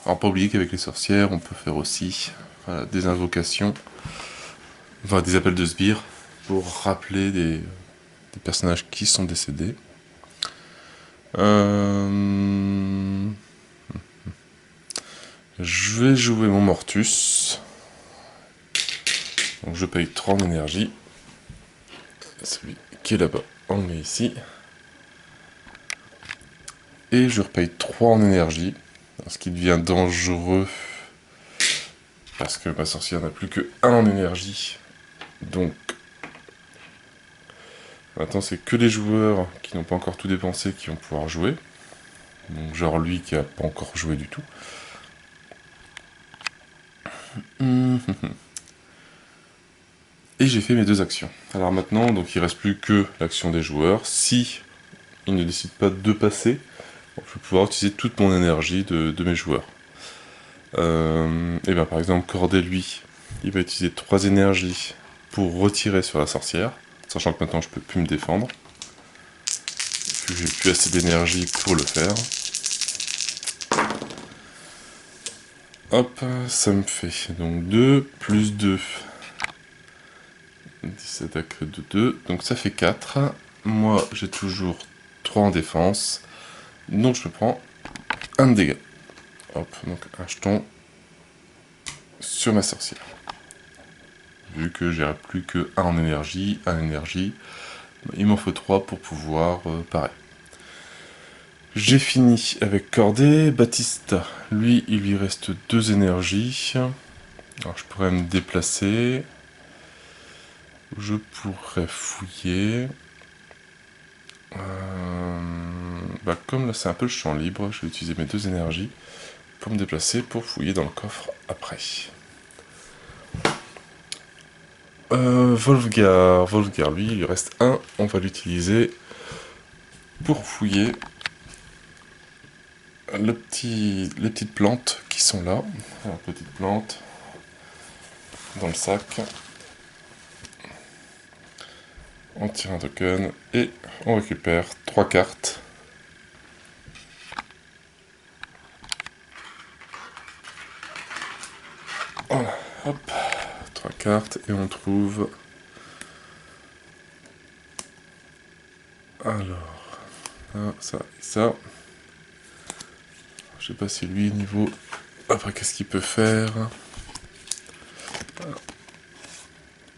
Alors, pas oublier qu'avec les sorcières, on peut faire aussi des invocations, enfin des appels de sbires, pour rappeler des personnages qui sont décédés. Je vais jouer mon Mortus. Donc je paye 3 en énergie. Celui qui est là-bas, on le met ici. Et je repaye 3 en énergie. Ce qui devient dangereux. Parce que ma sorcière n'a plus que 1 en énergie. Donc maintenant c'est que les joueurs qui n'ont pas encore tout dépensé qui vont pouvoir jouer. Donc genre lui qui n'a pas encore joué du tout. Et j'ai fait mes 2 actions. Alors maintenant, donc il reste plus que l'action des joueurs. Si ils ne décident pas de passer, je vais pouvoir utiliser toute mon énergie de mes joueurs. Et bien par exemple, Corday, lui, il va utiliser 3 énergies pour retirer sur la sorcière, sachant que maintenant je peux plus me défendre. Vu que j'ai plus assez d'énergie pour le faire. Hop, ça me fait donc 2 plus 2. 17 accré de 2, donc ça fait 4. Moi, j'ai toujours 3 en défense, donc je prends 1 de dégâts. Hop, donc un jeton sur ma sorcière. Vu que j'ai plus que 1 en énergie, 1 énergie, il m'en faut 3 pour pouvoir pareil. J'ai fini avec Corday. Baptista, lui, il lui reste 2 énergies. Alors je pourrais me déplacer. Je pourrais fouiller. Comme là c'est un peu le champ libre, je vais utiliser mes 2 énergies pour me déplacer, pour fouiller dans le coffre après. Wolfgar, lui, il lui reste 1, on va l'utiliser pour fouiller les petites plantes qui sont là. Alors, petites plantes dans le sac. On tire un token et on récupère 3 cartes. Voilà, hop, 3 cartes et on trouve... Alors, ça et ça. Je sais pas si lui, niveau... Après, qu'est-ce qu'il peut faire?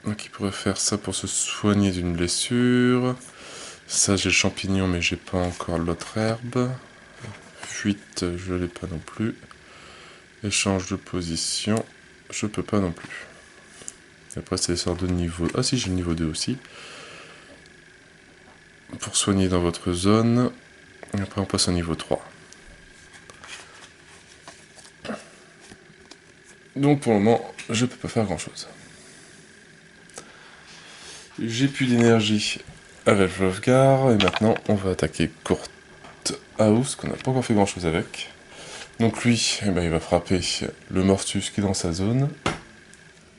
Donc il pourrait faire ça pour se soigner d'une blessure. Ça, j'ai le champignon, mais j'ai pas encore l'autre herbe. Fuite, je l'ai pas non plus. Échange de position, je peux pas non plus. Et après, c'est les sortes de niveau... Ah si, j'ai le niveau 2 aussi. Pour soigner dans votre zone. Et après, on passe au niveau 3. Donc pour le moment, je peux pas faire grand chose. J'ai plus d'énergie avec Wolfgar, et maintenant on va attaquer Courthouse, qu'on n'a pas encore fait grand chose avec. Donc lui, il va frapper le Mortus qui est dans sa zone.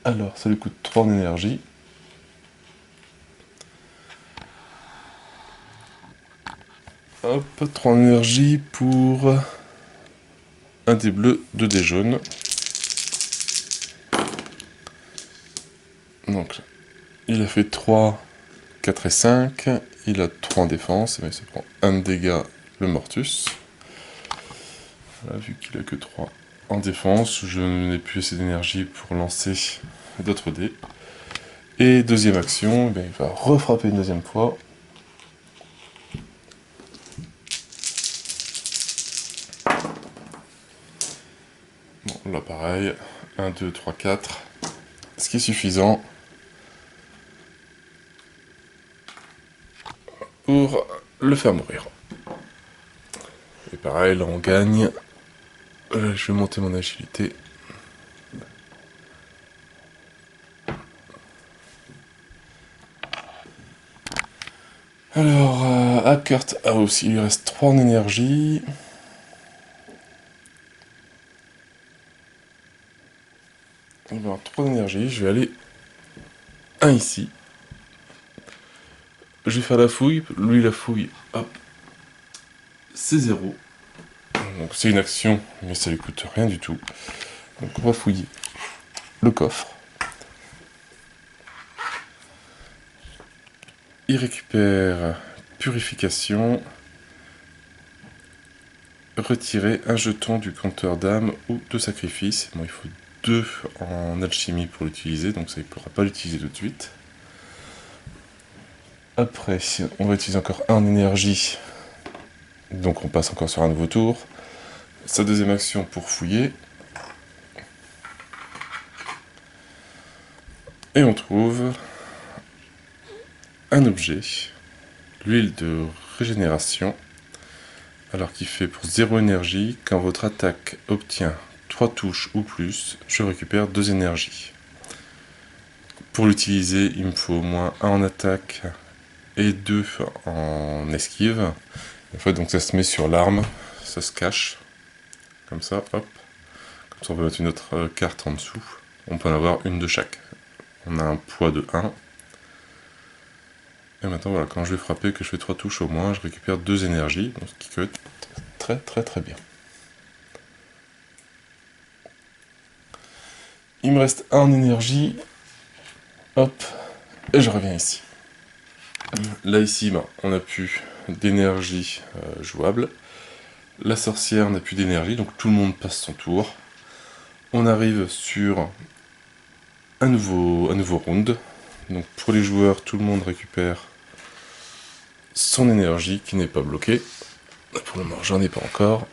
Alors, ça lui coûte 3 en énergie. Hop, 3 en énergie pour un dé bleu, 2 dés jaunes. Donc, il a fait 3, 4 et 5. Il a 3 en défense, mais il se prend 1 dégât le Mortus. Voilà, vu qu'il a que 3 en défense, je n'ai plus assez d'énergie pour lancer d'autres dés. Et deuxième action, il va refrapper une deuxième fois. Bon, Là pareil, 1, 2, 3, 4. Ce qui est suffisant pour le faire mourir. Et pareil, là on gagne. Je vais monter mon agilité. Alors, à Kurt House, il lui reste 3 en énergie. Il va avoir 3 en énergie, je vais aller 1 ici. Je vais faire la fouille, lui la fouille, hop, c'est 0. Donc c'est une action, mais ça lui coûte rien du tout. Donc on va fouiller le coffre. Il récupère purification. Retirer un jeton du compteur d'âme ou de sacrifice. Bon, il faut 2 en alchimie pour l'utiliser, donc ça il ne pourra pas l'utiliser tout de suite. Après, on va utiliser encore 1 en énergie. Donc on passe encore sur un nouveau tour. Sa deuxième action pour fouiller. Et on trouve un objet. L'huile de régénération. Alors qu'il fait pour 0 énergie. Quand votre attaque obtient 3 touches ou plus, je récupère 2 énergies. Pour l'utiliser, il me faut au moins 1 en attaque et 2 en esquive. En fait, donc ça se met sur l'arme, ça se cache, comme ça, hop. Comme ça, on peut mettre une autre carte en dessous. On peut en avoir une de chaque. On a un poids de 1. Et maintenant, voilà, quand je vais frapper, que je fais 3 touches au moins, je récupère 2 énergies, donc ce qui peut être très très très bien. Il me reste 1 en énergie. Hop, et je reviens ici. Là, ici, ben, on n'a plus d'énergie jouable. La sorcière n'a plus d'énergie, donc tout le monde passe son tour. On arrive sur un nouveau round. Donc pour les joueurs, tout le monde récupère son énergie qui n'est pas bloquée. Pour le moment, j'en ai pas encore.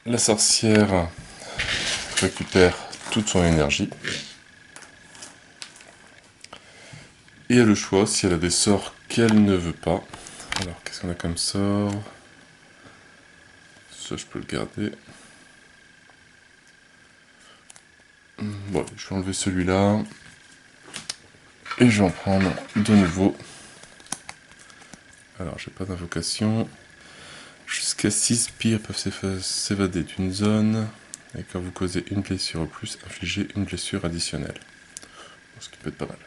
La sorcière récupère toute son énergie. Et elle a le choix si elle a des sorts qu'elle ne veut pas. Alors, qu'est-ce qu'on a comme sort? Ça, je peux le garder. Bon, je vais enlever celui-là. Et je vais en prendre de nouveau. Alors, j'ai pas d'invocation. Jusqu'à 6 spires peuvent s'évader d'une zone. Et quand vous causez une blessure ou plus, infligez une blessure additionnelle. Ce qui peut être pas mal.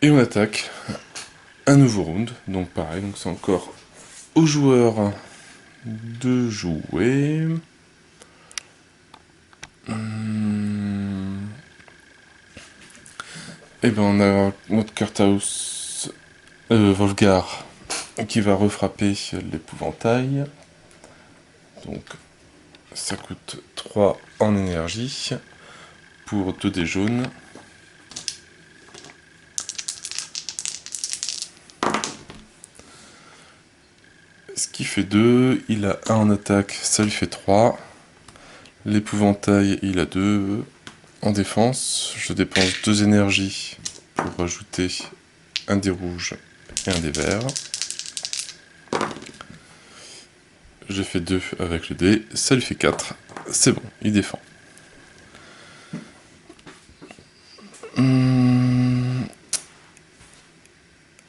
Et on attaque un nouveau round. Donc pareil, donc c'est encore aux joueurs de jouer. Et ben on a notre Kurthaus, Wolfgar, qui va refrapper l'épouvantail. Donc ça coûte 3 en énergie pour 2 dés jaunes. Ce qui fait 2, il a 1 en attaque, ça lui fait 3. L'épouvantail, il a 2 en défense. Je dépense 2 énergies pour rajouter un dé rouge et un dé vert. J'ai fait 2 avec le dé, ça lui fait 4. C'est bon, il défend.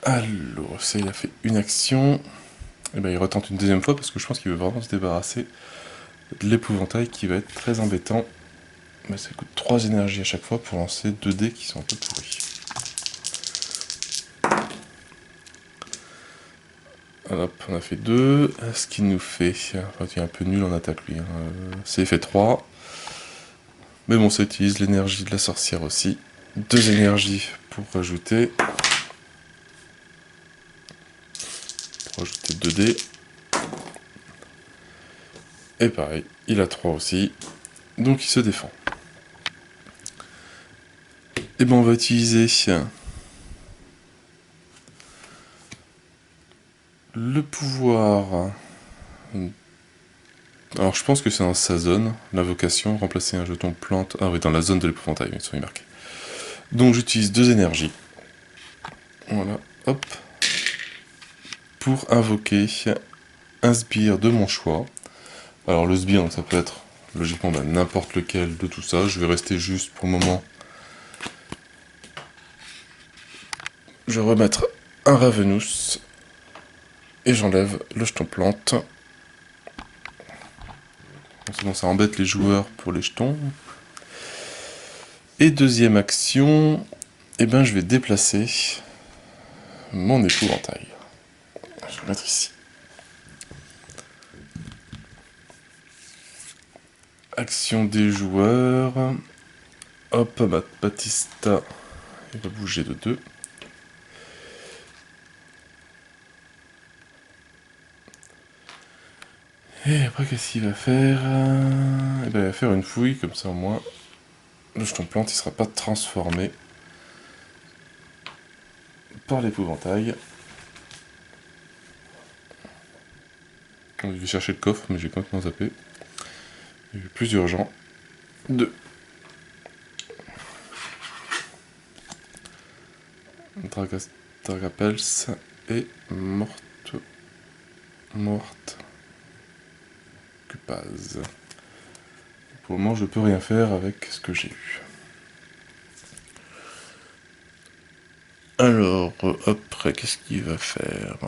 Alors, ça, il a fait une action. Et ben, il retente une deuxième fois parce que je pense qu'il veut vraiment se débarrasser de l'épouvantail qui va être très embêtant. Mais ça coûte 3 énergies à chaque fois pour lancer 2 dés qui sont un peu pourris. Hop, on a fait 2. Ce qui nous fait... Enfin, il est un peu nul en attaque lui. Ça fait 3. Mais bon, ça utilise l'énergie de la sorcière aussi. 2 énergies pour rajouter. Pour rajouter 2 dés. Et pareil, il a 3 aussi. Donc il se défend. Et ben on va utiliser le pouvoir... Alors je pense que c'est dans sa zone, l'invocation, remplacer un jeton plante... Ah oui, dans la zone de l'épouvantail, ils sont marqués. Donc j'utilise 2 énergies. Voilà, hop. Pour invoquer un sbire de mon choix. Alors le sbire, donc ça peut être logiquement n'importe lequel de tout ça. Je vais rester juste pour le moment. Je vais remettre un Ravenous. Et j'enlève le jeton plante. Sinon ça embête les joueurs pour les jetons. Et deuxième action, eh ben, je vais déplacer mon épouvantail. Je vais le mettre ici. Action des joueurs. Hop, Baptista, il va bouger de 2. Et après, qu'est-ce qu'il va faire? Eh ben, il va faire une fouille, comme ça au moins, le jeton plante, il sera pas transformé par l'épouvantail. Je vais chercher le coffre, mais j'ai complètement zappé. Il est plus urgent. 2. Dragapels et morte Cupaz. Pour le moment, je peux rien faire avec ce que j'ai eu. Alors, après, qu'est-ce qu'il va faire?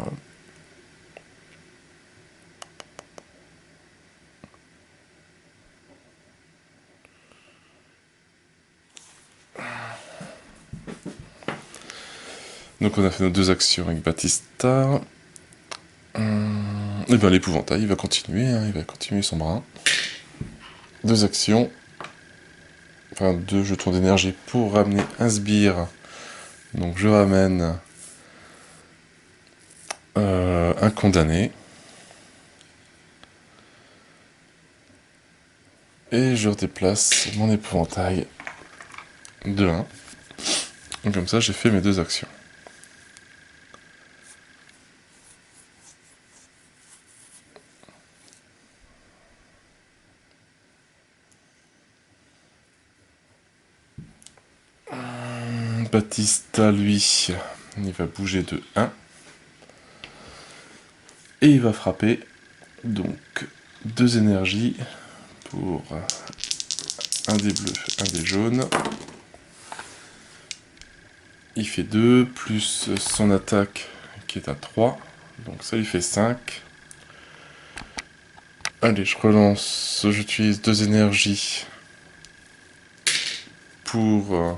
Donc on a fait nos 2 actions avec Baptista. Et bien l'épouvantail, il va continuer, hein, il va continuer son brin. 2 actions. Enfin 2 jetons d'énergie pour ramener un sbire. Donc je ramène un condamné. Et je redéplace mon épouvantail de 1. Donc comme ça j'ai fait mes 2 actions. Baptista, lui, il va bouger de 1. Et il va frapper. Donc 2 énergies pour un des bleus, un des jaunes. Il fait 2, plus son attaque qui est à 3. Donc ça lui fait 5. Allez, je relance. J'utilise 2 énergies pour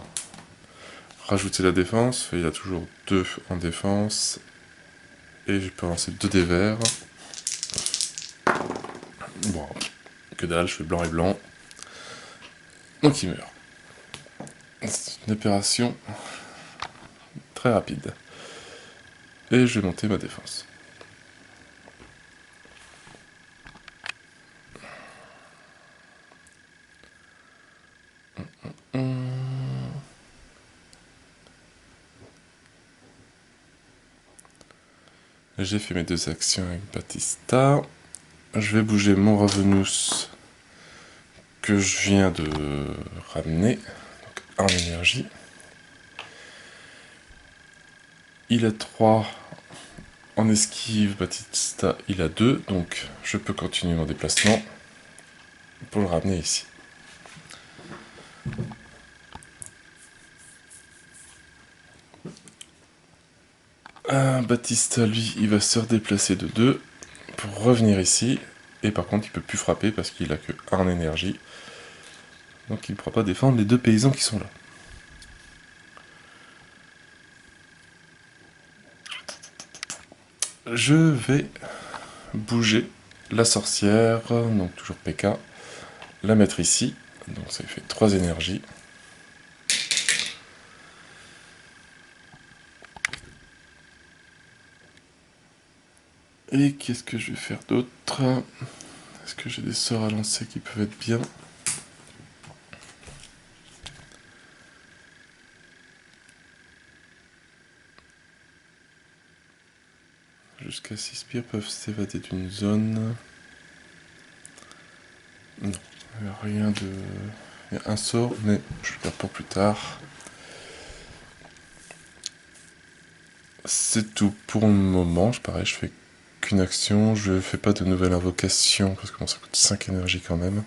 rajouter la défense. Il y a toujours 2 en défense. Et je peux lancer 2 dés verts. Bon, que dalle, je fais blanc et blanc. Donc il meurt. C'est une opération très rapide. Et je vais monter ma défense. J'ai fait mes 2 actions avec Baptista. Je vais bouger mon Ravenous que je viens de ramener. Donc en énergie. Il a 3 en esquive, Baptista il a 2, donc je peux continuer mon déplacement pour le ramener ici. Baptista, lui, il va se redéplacer de 2 pour revenir ici. Et par contre, il peut plus frapper parce qu'il a que 1 en énergie. Donc il ne pourra pas défendre les 2 paysans qui sont là. Je vais bouger la sorcière, donc toujours PK, la mettre ici. Donc ça lui fait 3 énergies. Et qu'est-ce que je vais faire d'autre? Est-ce que j'ai des sorts à lancer qui peuvent être bien? Je jusqu'à 6 spires peuvent s'évader d'une zone. Non, il n'y a rien de... Il y a un sort, mais je le garde pour plus tard. C'est tout pour le moment. Pareil, je fais qu'une action. Je fais pas de nouvelle invocation, parce que bon, ça coûte 5 énergies quand même.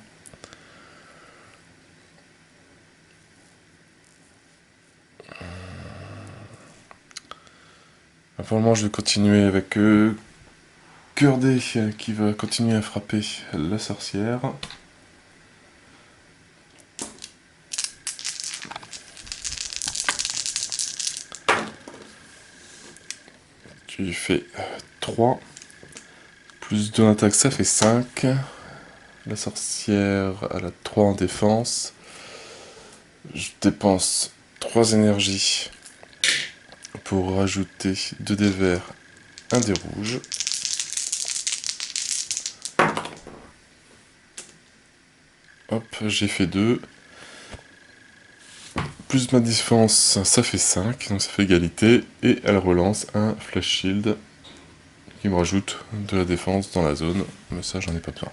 Pour le moment, je vais continuer avec Cœur D qui va continuer à frapper la sorcière. Qui fait 3. Plus 2 attaques, ça fait 5. La sorcière, elle a 3 en défense. Je dépense 3 énergies pour rajouter 2 dés verts, 1 dé rouge. Hop, j'ai fait 2. Plus ma défense, ça fait 5, donc ça fait égalité. Et elle relance un flash shield qui me rajoute de la défense dans la zone. Mais ça, j'en ai pas besoin.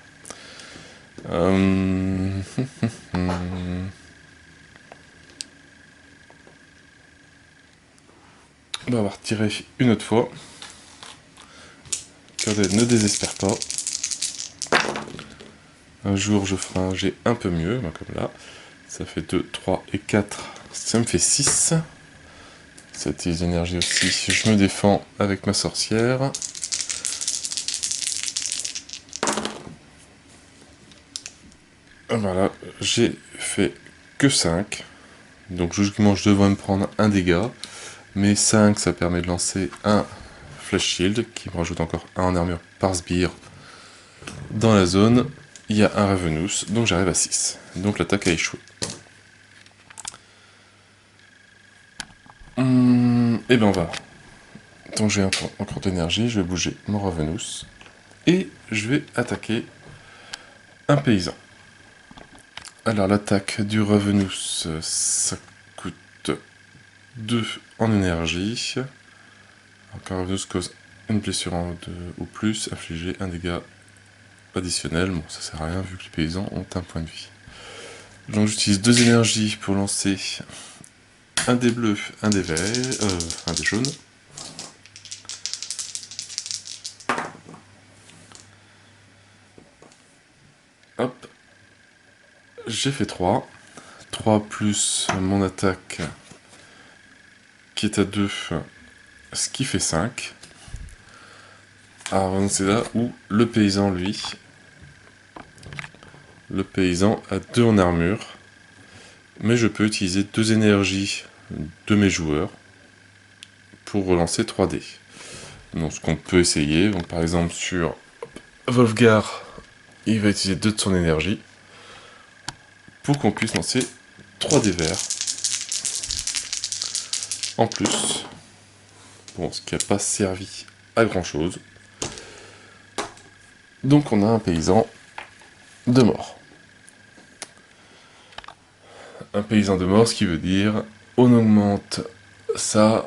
On va avoir tiré une autre fois. Carded ne désespère pas. Un jour, je ferai un jet un peu mieux, comme là. Ça fait 2, 3 et 4. Ça me fait 6. Ça utilise l'énergie aussi. Je me défends avec ma sorcière. Voilà, j'ai fait que 5. Donc logiquement, je devrais me prendre un dégât. Mais 5, ça permet de lancer un flash shield qui me rajoute encore un en armure par sbire. Dans la zone, il y a un Ravenous, donc j'arrive à 6. Donc l'attaque a échoué. Et ben on va. Tant que j'ai encore d'énergie, je vais bouger mon Ravenous. Et je vais attaquer un paysan. Alors l'attaque du Ravenous, ça coûte 2 en énergie. Alors qu'un Ravenous cause une blessure en 2 ou plus, infliger un dégât additionnel. Bon, ça sert à rien vu que les paysans ont un point de vie. Donc j'utilise 2 énergies pour lancer un dé bleu, un dé vert, un dé jaune. Hop. J'ai fait 3. 3 plus mon attaque qui est à 2, ce qui fait 5. Alors c'est là où le paysan, lui, le paysan a 2 en armure. Mais je peux utiliser 2 énergies de mes joueurs pour relancer 3 dés. Donc ce qu'on peut essayer, donc par exemple sur Wolfgar, il va utiliser 2 de son énergie pour qu'on puisse lancer 3 dés verts en plus. Bon, ce qui n'a pas servi à grand chose. Donc on a un paysan de mort. Un paysan de mort, ce qui veut dire on augmente ça,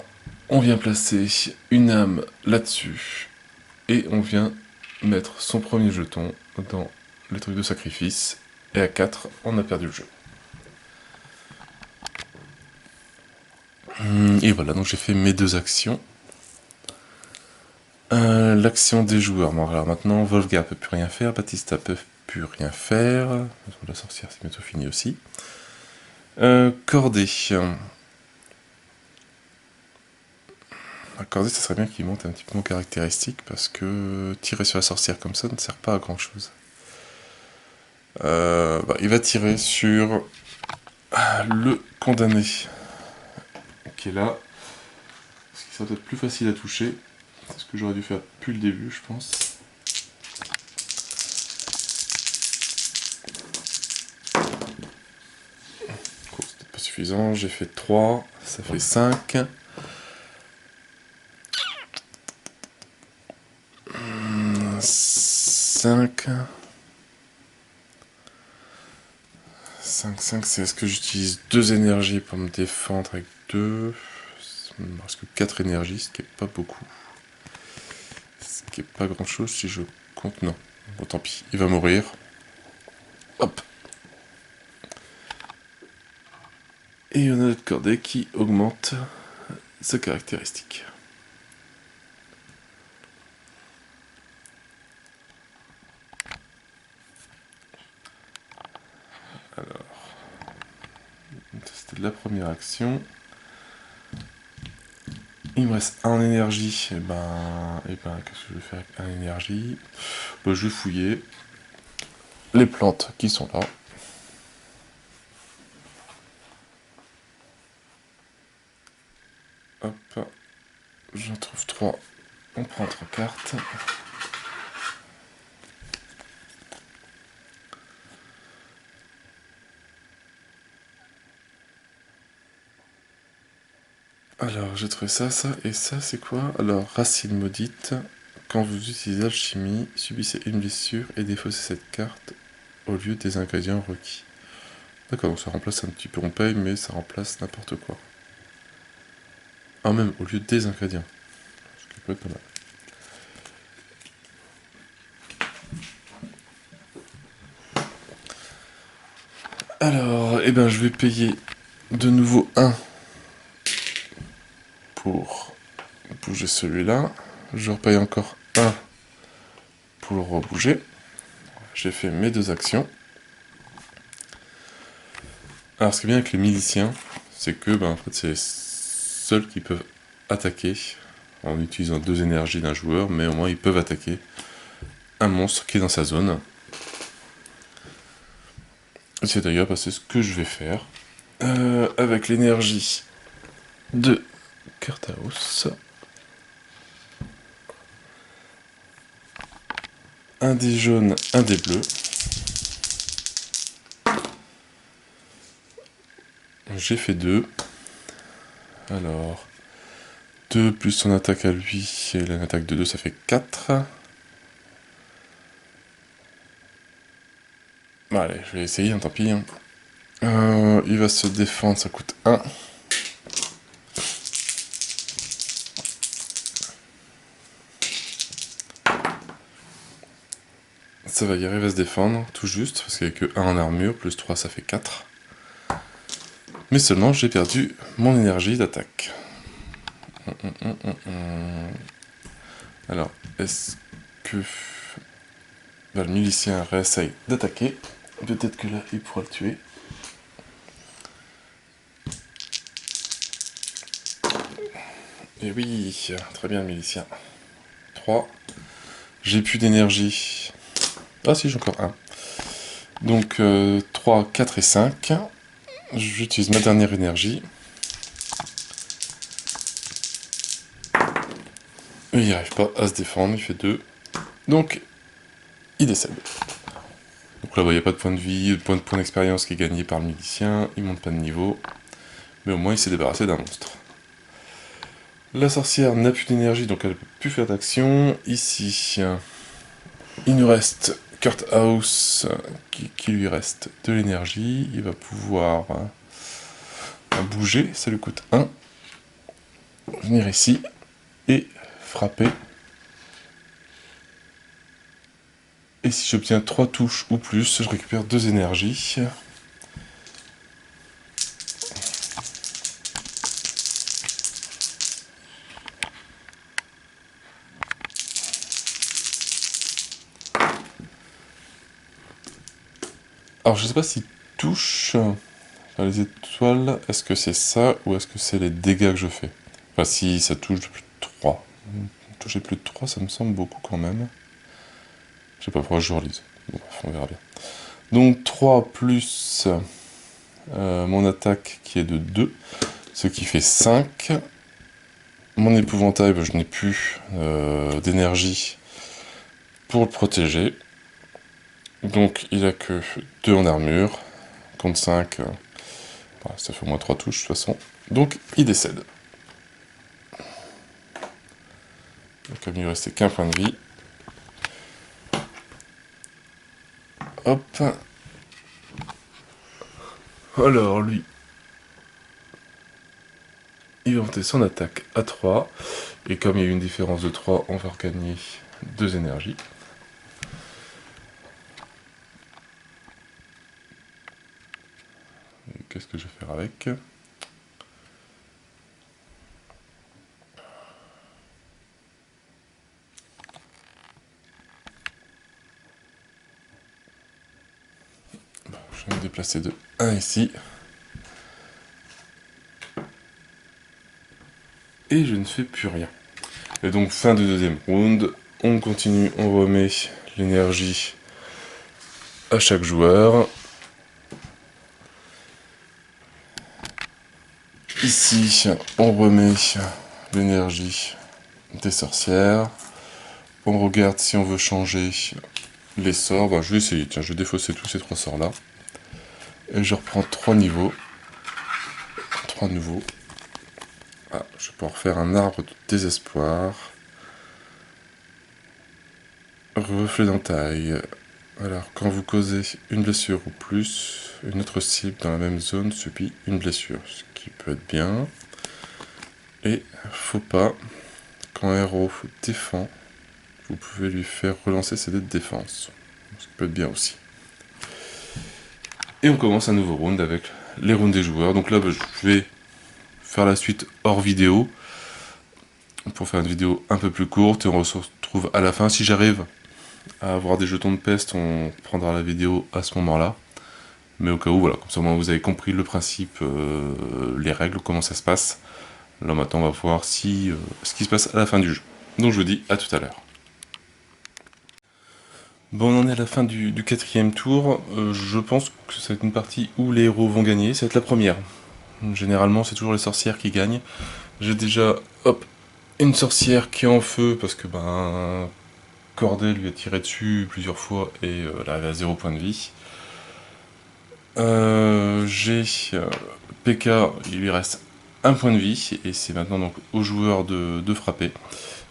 on vient placer une âme là-dessus et on vient mettre son premier jeton dans le truc de sacrifice. Et à 4, on a perdu le jeu. Et voilà, donc j'ai fait mes 2 actions. L'action des joueurs. Bon, alors maintenant, Wolfgar peut plus rien faire, Baptista peut plus rien faire. La sorcière, c'est bientôt fini aussi. Cordé. Cordé, ça serait bien qu'il monte un petit peu mon caractéristique parce que tirer sur la sorcière comme ça ne sert pas à grand chose. Il va tirer sur le condamné qui est là. Ce qui serait peut-être plus facile à toucher. C'est ce que j'aurais dû faire depuis le début, je pense. C'était pas suffisant, j'ai fait 3, ça fait 5. 5. 5, c'est est-ce que j'utilise 2 énergies pour me défendre avec 2. Il me reste que 4 énergies, ce qui est pas beaucoup. Ce qui est pas grand chose si je compte. Non, bon tant pis, il va mourir. Hop. Et on a notre cordet qui augmente sa caractéristique. Alors, c'était la première action. Il me reste 1 en énergie. Et ben qu'est-ce que je vais faire avec 1 énergie? Je vais fouiller les plantes qui sont là. Hop, j'en trouve 3. On prend 3 cartes. Alors, j'ai trouvé ça, et ça, c'est quoi? Alors, racine maudite. Quand vous utilisez l'alchimie, subissez une blessure et défaussez cette carte au lieu des ingrédients requis. D'accord, donc ça remplace un petit peu, on paye, mais ça remplace n'importe quoi. Ah, même au lieu des ingrédients. Ce qui peut être pas mal. Alors, eh ben, je vais payer de nouveau 1 pour bouger celui-là. Je repaye encore 1 pour le rebouger. J'ai fait mes 2 actions. Alors, ce qui est bien avec les miliciens, c'est que en fait, c'est les seuls qui peuvent attaquer en utilisant 2 énergies d'un joueur, mais au moins ils peuvent attaquer un monstre qui est dans sa zone. C'est d'ailleurs c'est ce que je vais faire avec l'énergie de Kartaos. Un des jaunes, un des bleus. J'ai fait 2. Alors, 2 plus son attaque à lui, et l'attaque de 2, ça fait 4. Bon, allez, je vais essayer, tant pis. Il va se défendre, ça coûte 1. Ça va y arriver à se défendre, tout juste, parce qu'il n'y a que 1 en armure, plus 3, ça fait 4. Mais seulement, j'ai perdu mon énergie d'attaque. Alors, est-ce que le milicien réessaye d'attaquer? Peut-être que là, il pourra le tuer. Et oui, très bien, le milicien. 3. J'ai plus d'énergie. Ah si, j'ai encore 1. Donc, 3, 4 et 5. J'utilise ma dernière énergie. Et il n'arrive pas à se défendre, il fait 2. Donc, il décède. Donc là, il n'y a pas de point de vie, de point d'expérience qui est gagné par le milicien, il monte pas de niveau. Mais au moins, il s'est débarrassé d'un monstre. La sorcière n'a plus d'énergie, donc elle ne peut plus faire d'action. Ici, il nous reste Kartaos, qui lui reste de l'énergie. Il va pouvoir bouger, ça lui coûte 1. Venir ici et frapper. Et si j'obtiens 3 touches ou plus, je récupère 2 énergies. Alors je sais pas si touche les étoiles, est-ce que c'est ça ou est-ce que c'est les dégâts que je fais? Enfin si ça touche de plus de 3. Toucher plus de 3, ça me semble beaucoup quand même. Je sais pas pourquoi je relise. Bon, bref, on verra bien. Donc 3 plus mon attaque qui est de 2, ce qui fait 5. Mon épouvantail, je n'ai plus d'énergie pour le protéger. Donc il a que 2 en armure, contre 5, ça fait au moins 3 touches de toute façon. Donc il décède. Donc comme il ne restait qu'un point de vie. Hop. Alors lui, il va monter son attaque à 3. Et comme il y a eu une différence de 3, on va regagner 2 énergies. Qu'est-ce que je vais faire avec? Bon, je vais me déplacer de 1 ici. Et je ne fais plus rien. Et donc fin de deuxième round, on continue, on remet l'énergie à chaque joueur. Ici, on remet l'énergie des sorcières. On regarde si on veut changer les sorts. Bah, je vais essayer, tiens, je vais défausser tous ces 3 sorts là. Et je reprends 3 niveaux. 3 nouveaux. Ah, je vais pouvoir faire un arbre de désespoir. Reflet d'entaille. Alors, quand vous causez une blessure ou plus, une autre cible dans la même zone subit une blessure, ce qui peut être bien. Et faut pas, quand un héros défend, vous pouvez lui faire relancer ses dés de défense, ce qui peut être bien aussi. Et on commence un nouveau round avec les rounds des joueurs. Donc là, je vais faire la suite hors vidéo, pour faire une vidéo un peu plus courte, et on se retrouve à la fin. Si j'arrive à avoir des jetons de peste, on prendra la vidéo à ce moment-là. Mais au cas où, voilà, comme ça vous avez compris le principe, les règles, comment ça se passe. Là maintenant on va voir ce qui se passe à la fin du jeu. Donc je vous dis à tout à l'heure. Bon, on en est à la fin du 4e tour. Je pense que ça va être une partie où les héros vont gagner. Ça va être la première. Généralement c'est toujours les sorcières qui gagnent. J'ai déjà, hop, une sorcière qui est en feu parce que Corday lui a tiré dessus plusieurs fois et elle avait à 0 point de vie. J'ai PK, il lui reste 1 point de vie, et c'est maintenant donc au joueur de frapper.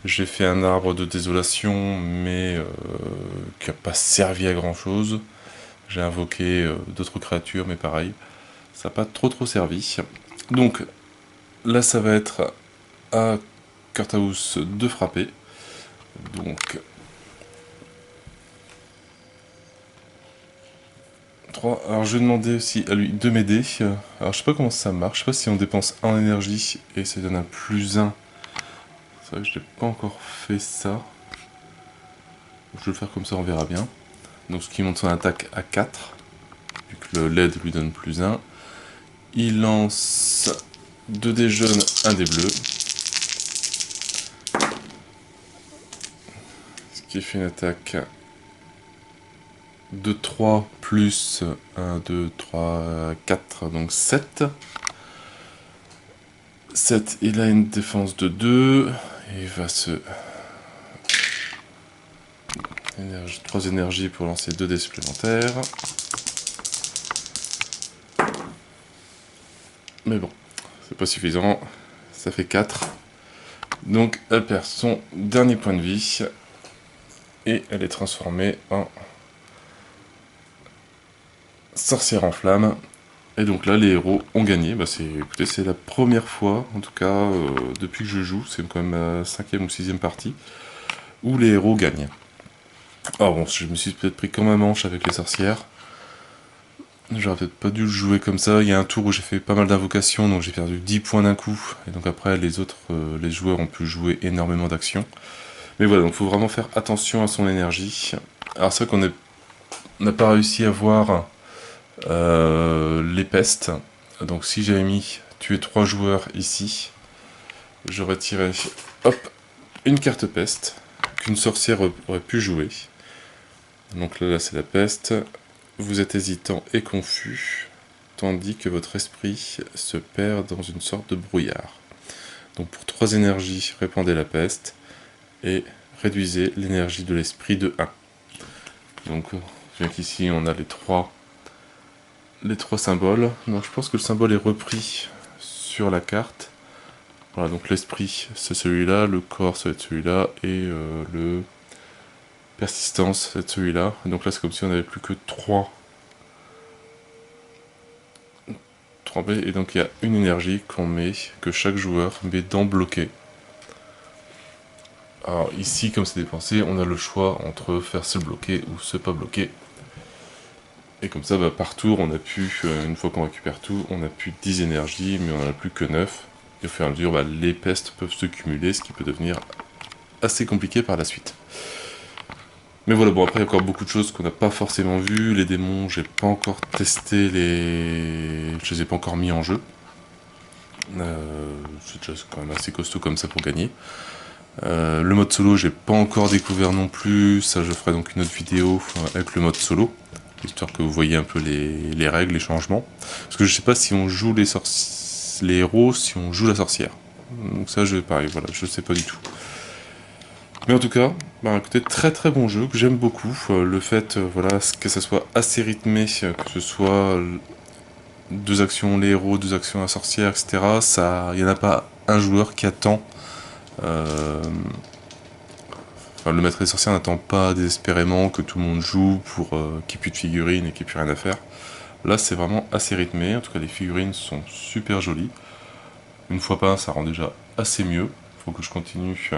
J'ai fait un arbre de désolation, mais qui n'a pas servi à grand chose. J'ai invoqué d'autres créatures, mais pareil, ça n'a pas trop servi. Donc là, ça va être à Curthouse de frapper. Donc 3. Alors je vais demander aussi à lui de m'aider. Alors je sais pas comment ça marche, je sais pas si on dépense 1 en énergie et ça donne un +1. C'est vrai que je n'ai pas encore fait ça. Je vais le faire comme ça, on verra bien. Donc ce qui monte son attaque à 4, vu que le LED lui donne +1. Il lance 2 dés jaunes, 1 dé bleu. Ce qui fait une attaque de 3 plus 1, 2, 3, 4, donc 7. 7, il a une défense de 2, et il va se... 3 énergies pour lancer 2 dés supplémentaires. Mais bon, c'est pas suffisant, ça fait 4. Donc elle perd son dernier point de vie, et elle est transformée en sorcière en flamme. Et donc là, les héros ont gagné. Écoutez, c'est la première fois, en tout cas, depuis que je joue, c'est quand même ma 5e ou 6e partie, où les héros gagnent. Alors bon, je me suis peut-être pris comme un manche avec les sorcières. J'aurais peut-être pas dû le jouer comme ça. Il y a un tour où j'ai fait pas mal d'invocations, donc j'ai perdu 10 points d'un coup. Et donc après, les autres, les joueurs ont pu jouer énormément d'actions. Mais voilà, donc il faut vraiment faire attention à son énergie. Alors c'est vrai qu'on n'a pas réussi à voir les pestes. Donc si j'avais mis tuer 3 joueurs ici, j'aurais tiré, hop, une carte peste, qu'une sorcière aurait pu jouer. Donc là c'est la peste. Vous êtes hésitant et confus, tandis que votre esprit se perd dans une sorte de brouillard. Donc pour 3 énergies, répandez la peste, et réduisez l'énergie de l'esprit de 1. Donc bien qu'ici on a les trois symboles. Donc je pense que le symbole est repris sur la carte. Voilà, donc l'esprit c'est celui-là, le corps ça va être celui-là, et le persistance ça va être celui-là. Donc là c'est comme si on n'avait plus que 3 B, et donc il y a une énergie qu'on met, que chaque joueur met dans bloqué. Alors ici, comme c'est dépensé, on a le choix entre faire se bloquer ou se pas bloquer. Et comme ça, par tour, on a pu, une fois qu'on récupère tout, on a plus 10 énergies, mais on en a plus que 9. Et au fur et à mesure, les pestes peuvent se cumuler, ce qui peut devenir assez compliqué par la suite. Mais voilà, bon, après, il y a encore beaucoup de choses qu'on n'a pas forcément vues. Les démons, j'ai pas encore testé les... Je les ai pas encore mis en jeu. C'est déjà quand même assez costaud comme ça pour gagner. Le mode solo, j'ai pas encore découvert non plus. Ça, je ferai donc une autre vidéo avec le mode solo, histoire que vous voyez un peu les règles, les changements. Parce que je sais pas si on joue les héros, si on joue la sorcière. Donc ça, pareil, voilà, je sais pas du tout. Mais en tout cas, écoutez, très très bon jeu, que j'aime beaucoup. Le fait, voilà, que ça soit assez rythmé, que ce soit 2 actions les héros, 2 actions la sorcière, etc. Il n'y en a pas un joueur qui attend... Enfin, le maître des sorcières n'attend pas désespérément que tout le monde joue pour qu'il n'y ait plus de figurines et qu'il n'y ait plus rien à faire. Là, c'est vraiment assez rythmé. En tout cas, les figurines sont super jolies. Une fois pas, ça rend déjà assez mieux. Faut que je continue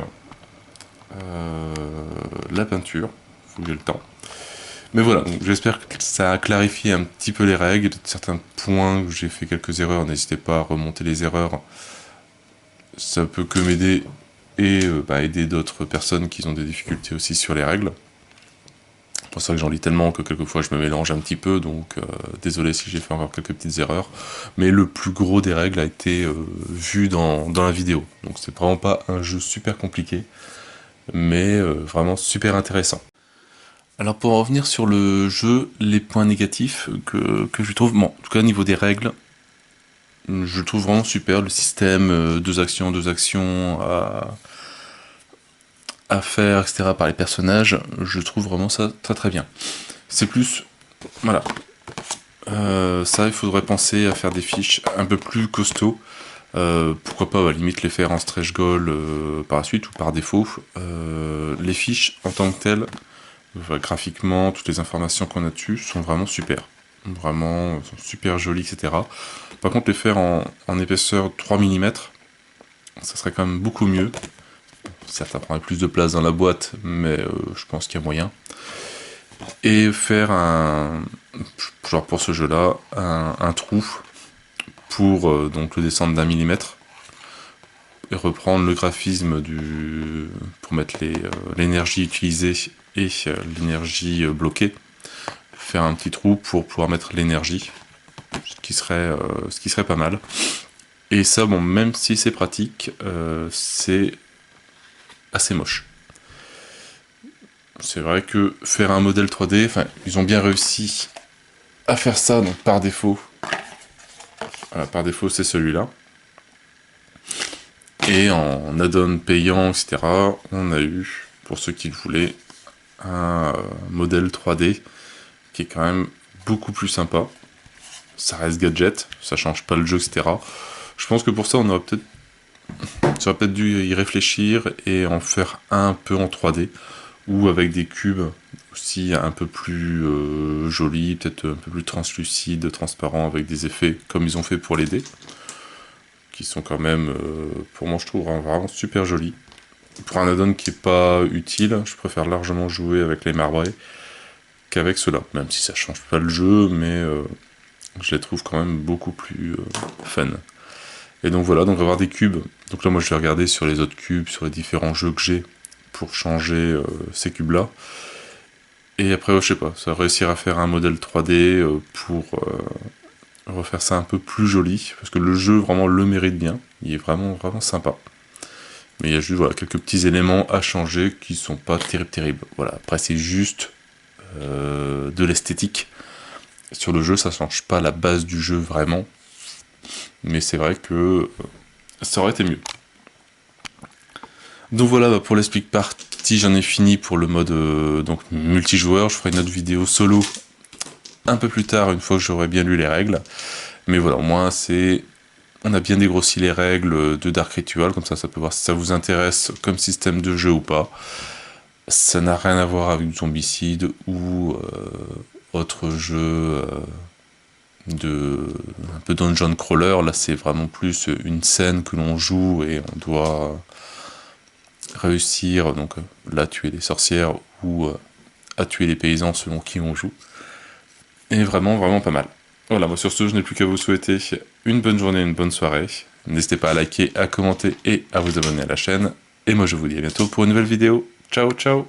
la peinture. Faut que j'ai le temps. Mais voilà, j'espère que ça a clarifié un petit peu les règles. Certains points où j'ai fait quelques erreurs, n'hésitez pas à remonter les erreurs. Ça peut que m'aider et aider d'autres personnes qui ont des difficultés aussi sur les règles. C'est pour ça que j'en lis tellement que quelquefois je me mélange un petit peu, donc désolé si j'ai fait encore quelques petites erreurs. Mais le plus gros des règles a été vu dans la vidéo. Donc c'est vraiment pas un jeu super compliqué, mais vraiment super intéressant. Alors pour en revenir sur le jeu, les points négatifs que je trouve, bon, en tout cas au niveau des règles, je le trouve vraiment super, le système, 2 actions à faire, etc. par les personnages, je trouve vraiment ça très très bien. C'est plus, voilà, ça il faudrait penser à faire des fiches un peu plus costauds, pourquoi pas à la limite les faire en stretch goal par la suite ou par défaut. Les fiches en tant que telles, graphiquement, toutes les informations qu'on a dessus sont vraiment super. Vraiment, sont super jolies, etc. Par contre, les faire en épaisseur 3 mm, ça serait quand même beaucoup mieux. Certes, ça prendrait plus de place dans la boîte, mais je pense qu'il y a moyen. Et faire genre pour ce jeu-là, un trou pour donc le descendre d'1 millimètre et reprendre le graphisme pour mettre l'énergie utilisée et l'énergie bloquée. Faire un petit trou pour pouvoir mettre l'énergie, ce qui serait pas mal. Et ça, bon, même si c'est pratique, c'est assez moche. C'est vrai que faire un modèle 3D, ils ont bien réussi à faire ça, donc par défaut. Voilà, par défaut, c'est celui-là. Et en add-on payant, etc., on a eu, pour ceux qui le voulaient, un modèle 3D qui est quand même beaucoup plus sympa. Ça reste gadget, ça change pas le jeu, etc. Je pense que pour ça, on aurait peut-être dû y réfléchir et en faire un peu en 3D, ou avec des cubes aussi un peu plus jolis, peut-être un peu plus translucides, transparents, avec des effets comme ils ont fait pour les dés, qui sont quand même, pour moi je trouve vraiment super jolis. Pour un add-on qui est pas utile, je préfère largement jouer avec les marbrés qu'avec ceux-là, même si ça change pas le jeu, mais je les trouve quand même beaucoup plus fun. Et donc voilà, donc on va avoir des cubes. Donc là moi je vais regarder sur les autres cubes, sur les différents jeux que j'ai, pour changer ces cubes-là. Et après, je sais pas, ça va réussir à faire un modèle 3D pour refaire ça un peu plus joli, parce que le jeu vraiment le mérite bien, il est vraiment vraiment sympa. Mais il y a juste quelques petits éléments à changer qui sont pas terribles. Voilà, après c'est juste de l'esthétique. Sur le jeu, ça change pas la base du jeu vraiment, mais c'est vrai que ça aurait été mieux. Donc voilà, pour l'explique partie, j'en ai fini pour le mode donc multijoueur. Je ferai une autre vidéo solo un peu plus tard, une fois que j'aurai bien lu les règles. Mais voilà, au moins on a bien dégrossi les règles de Dark Ritual, comme ça peut voir si ça vous intéresse comme système de jeu ou pas. Ça n'a rien à voir avec Zombicide ou autre jeu un peu dungeon crawler. Là c'est vraiment plus une scène que l'on joue et on doit réussir donc là à tuer les sorcières ou à tuer les paysans selon qui on joue. Et vraiment, vraiment pas mal. Voilà, moi sur ce, je n'ai plus qu'à vous souhaiter une bonne journée, une bonne soirée. N'hésitez pas à liker, à commenter et à vous abonner à la chaîne. Et moi je vous dis à bientôt pour une nouvelle vidéo. Ciao, ciao!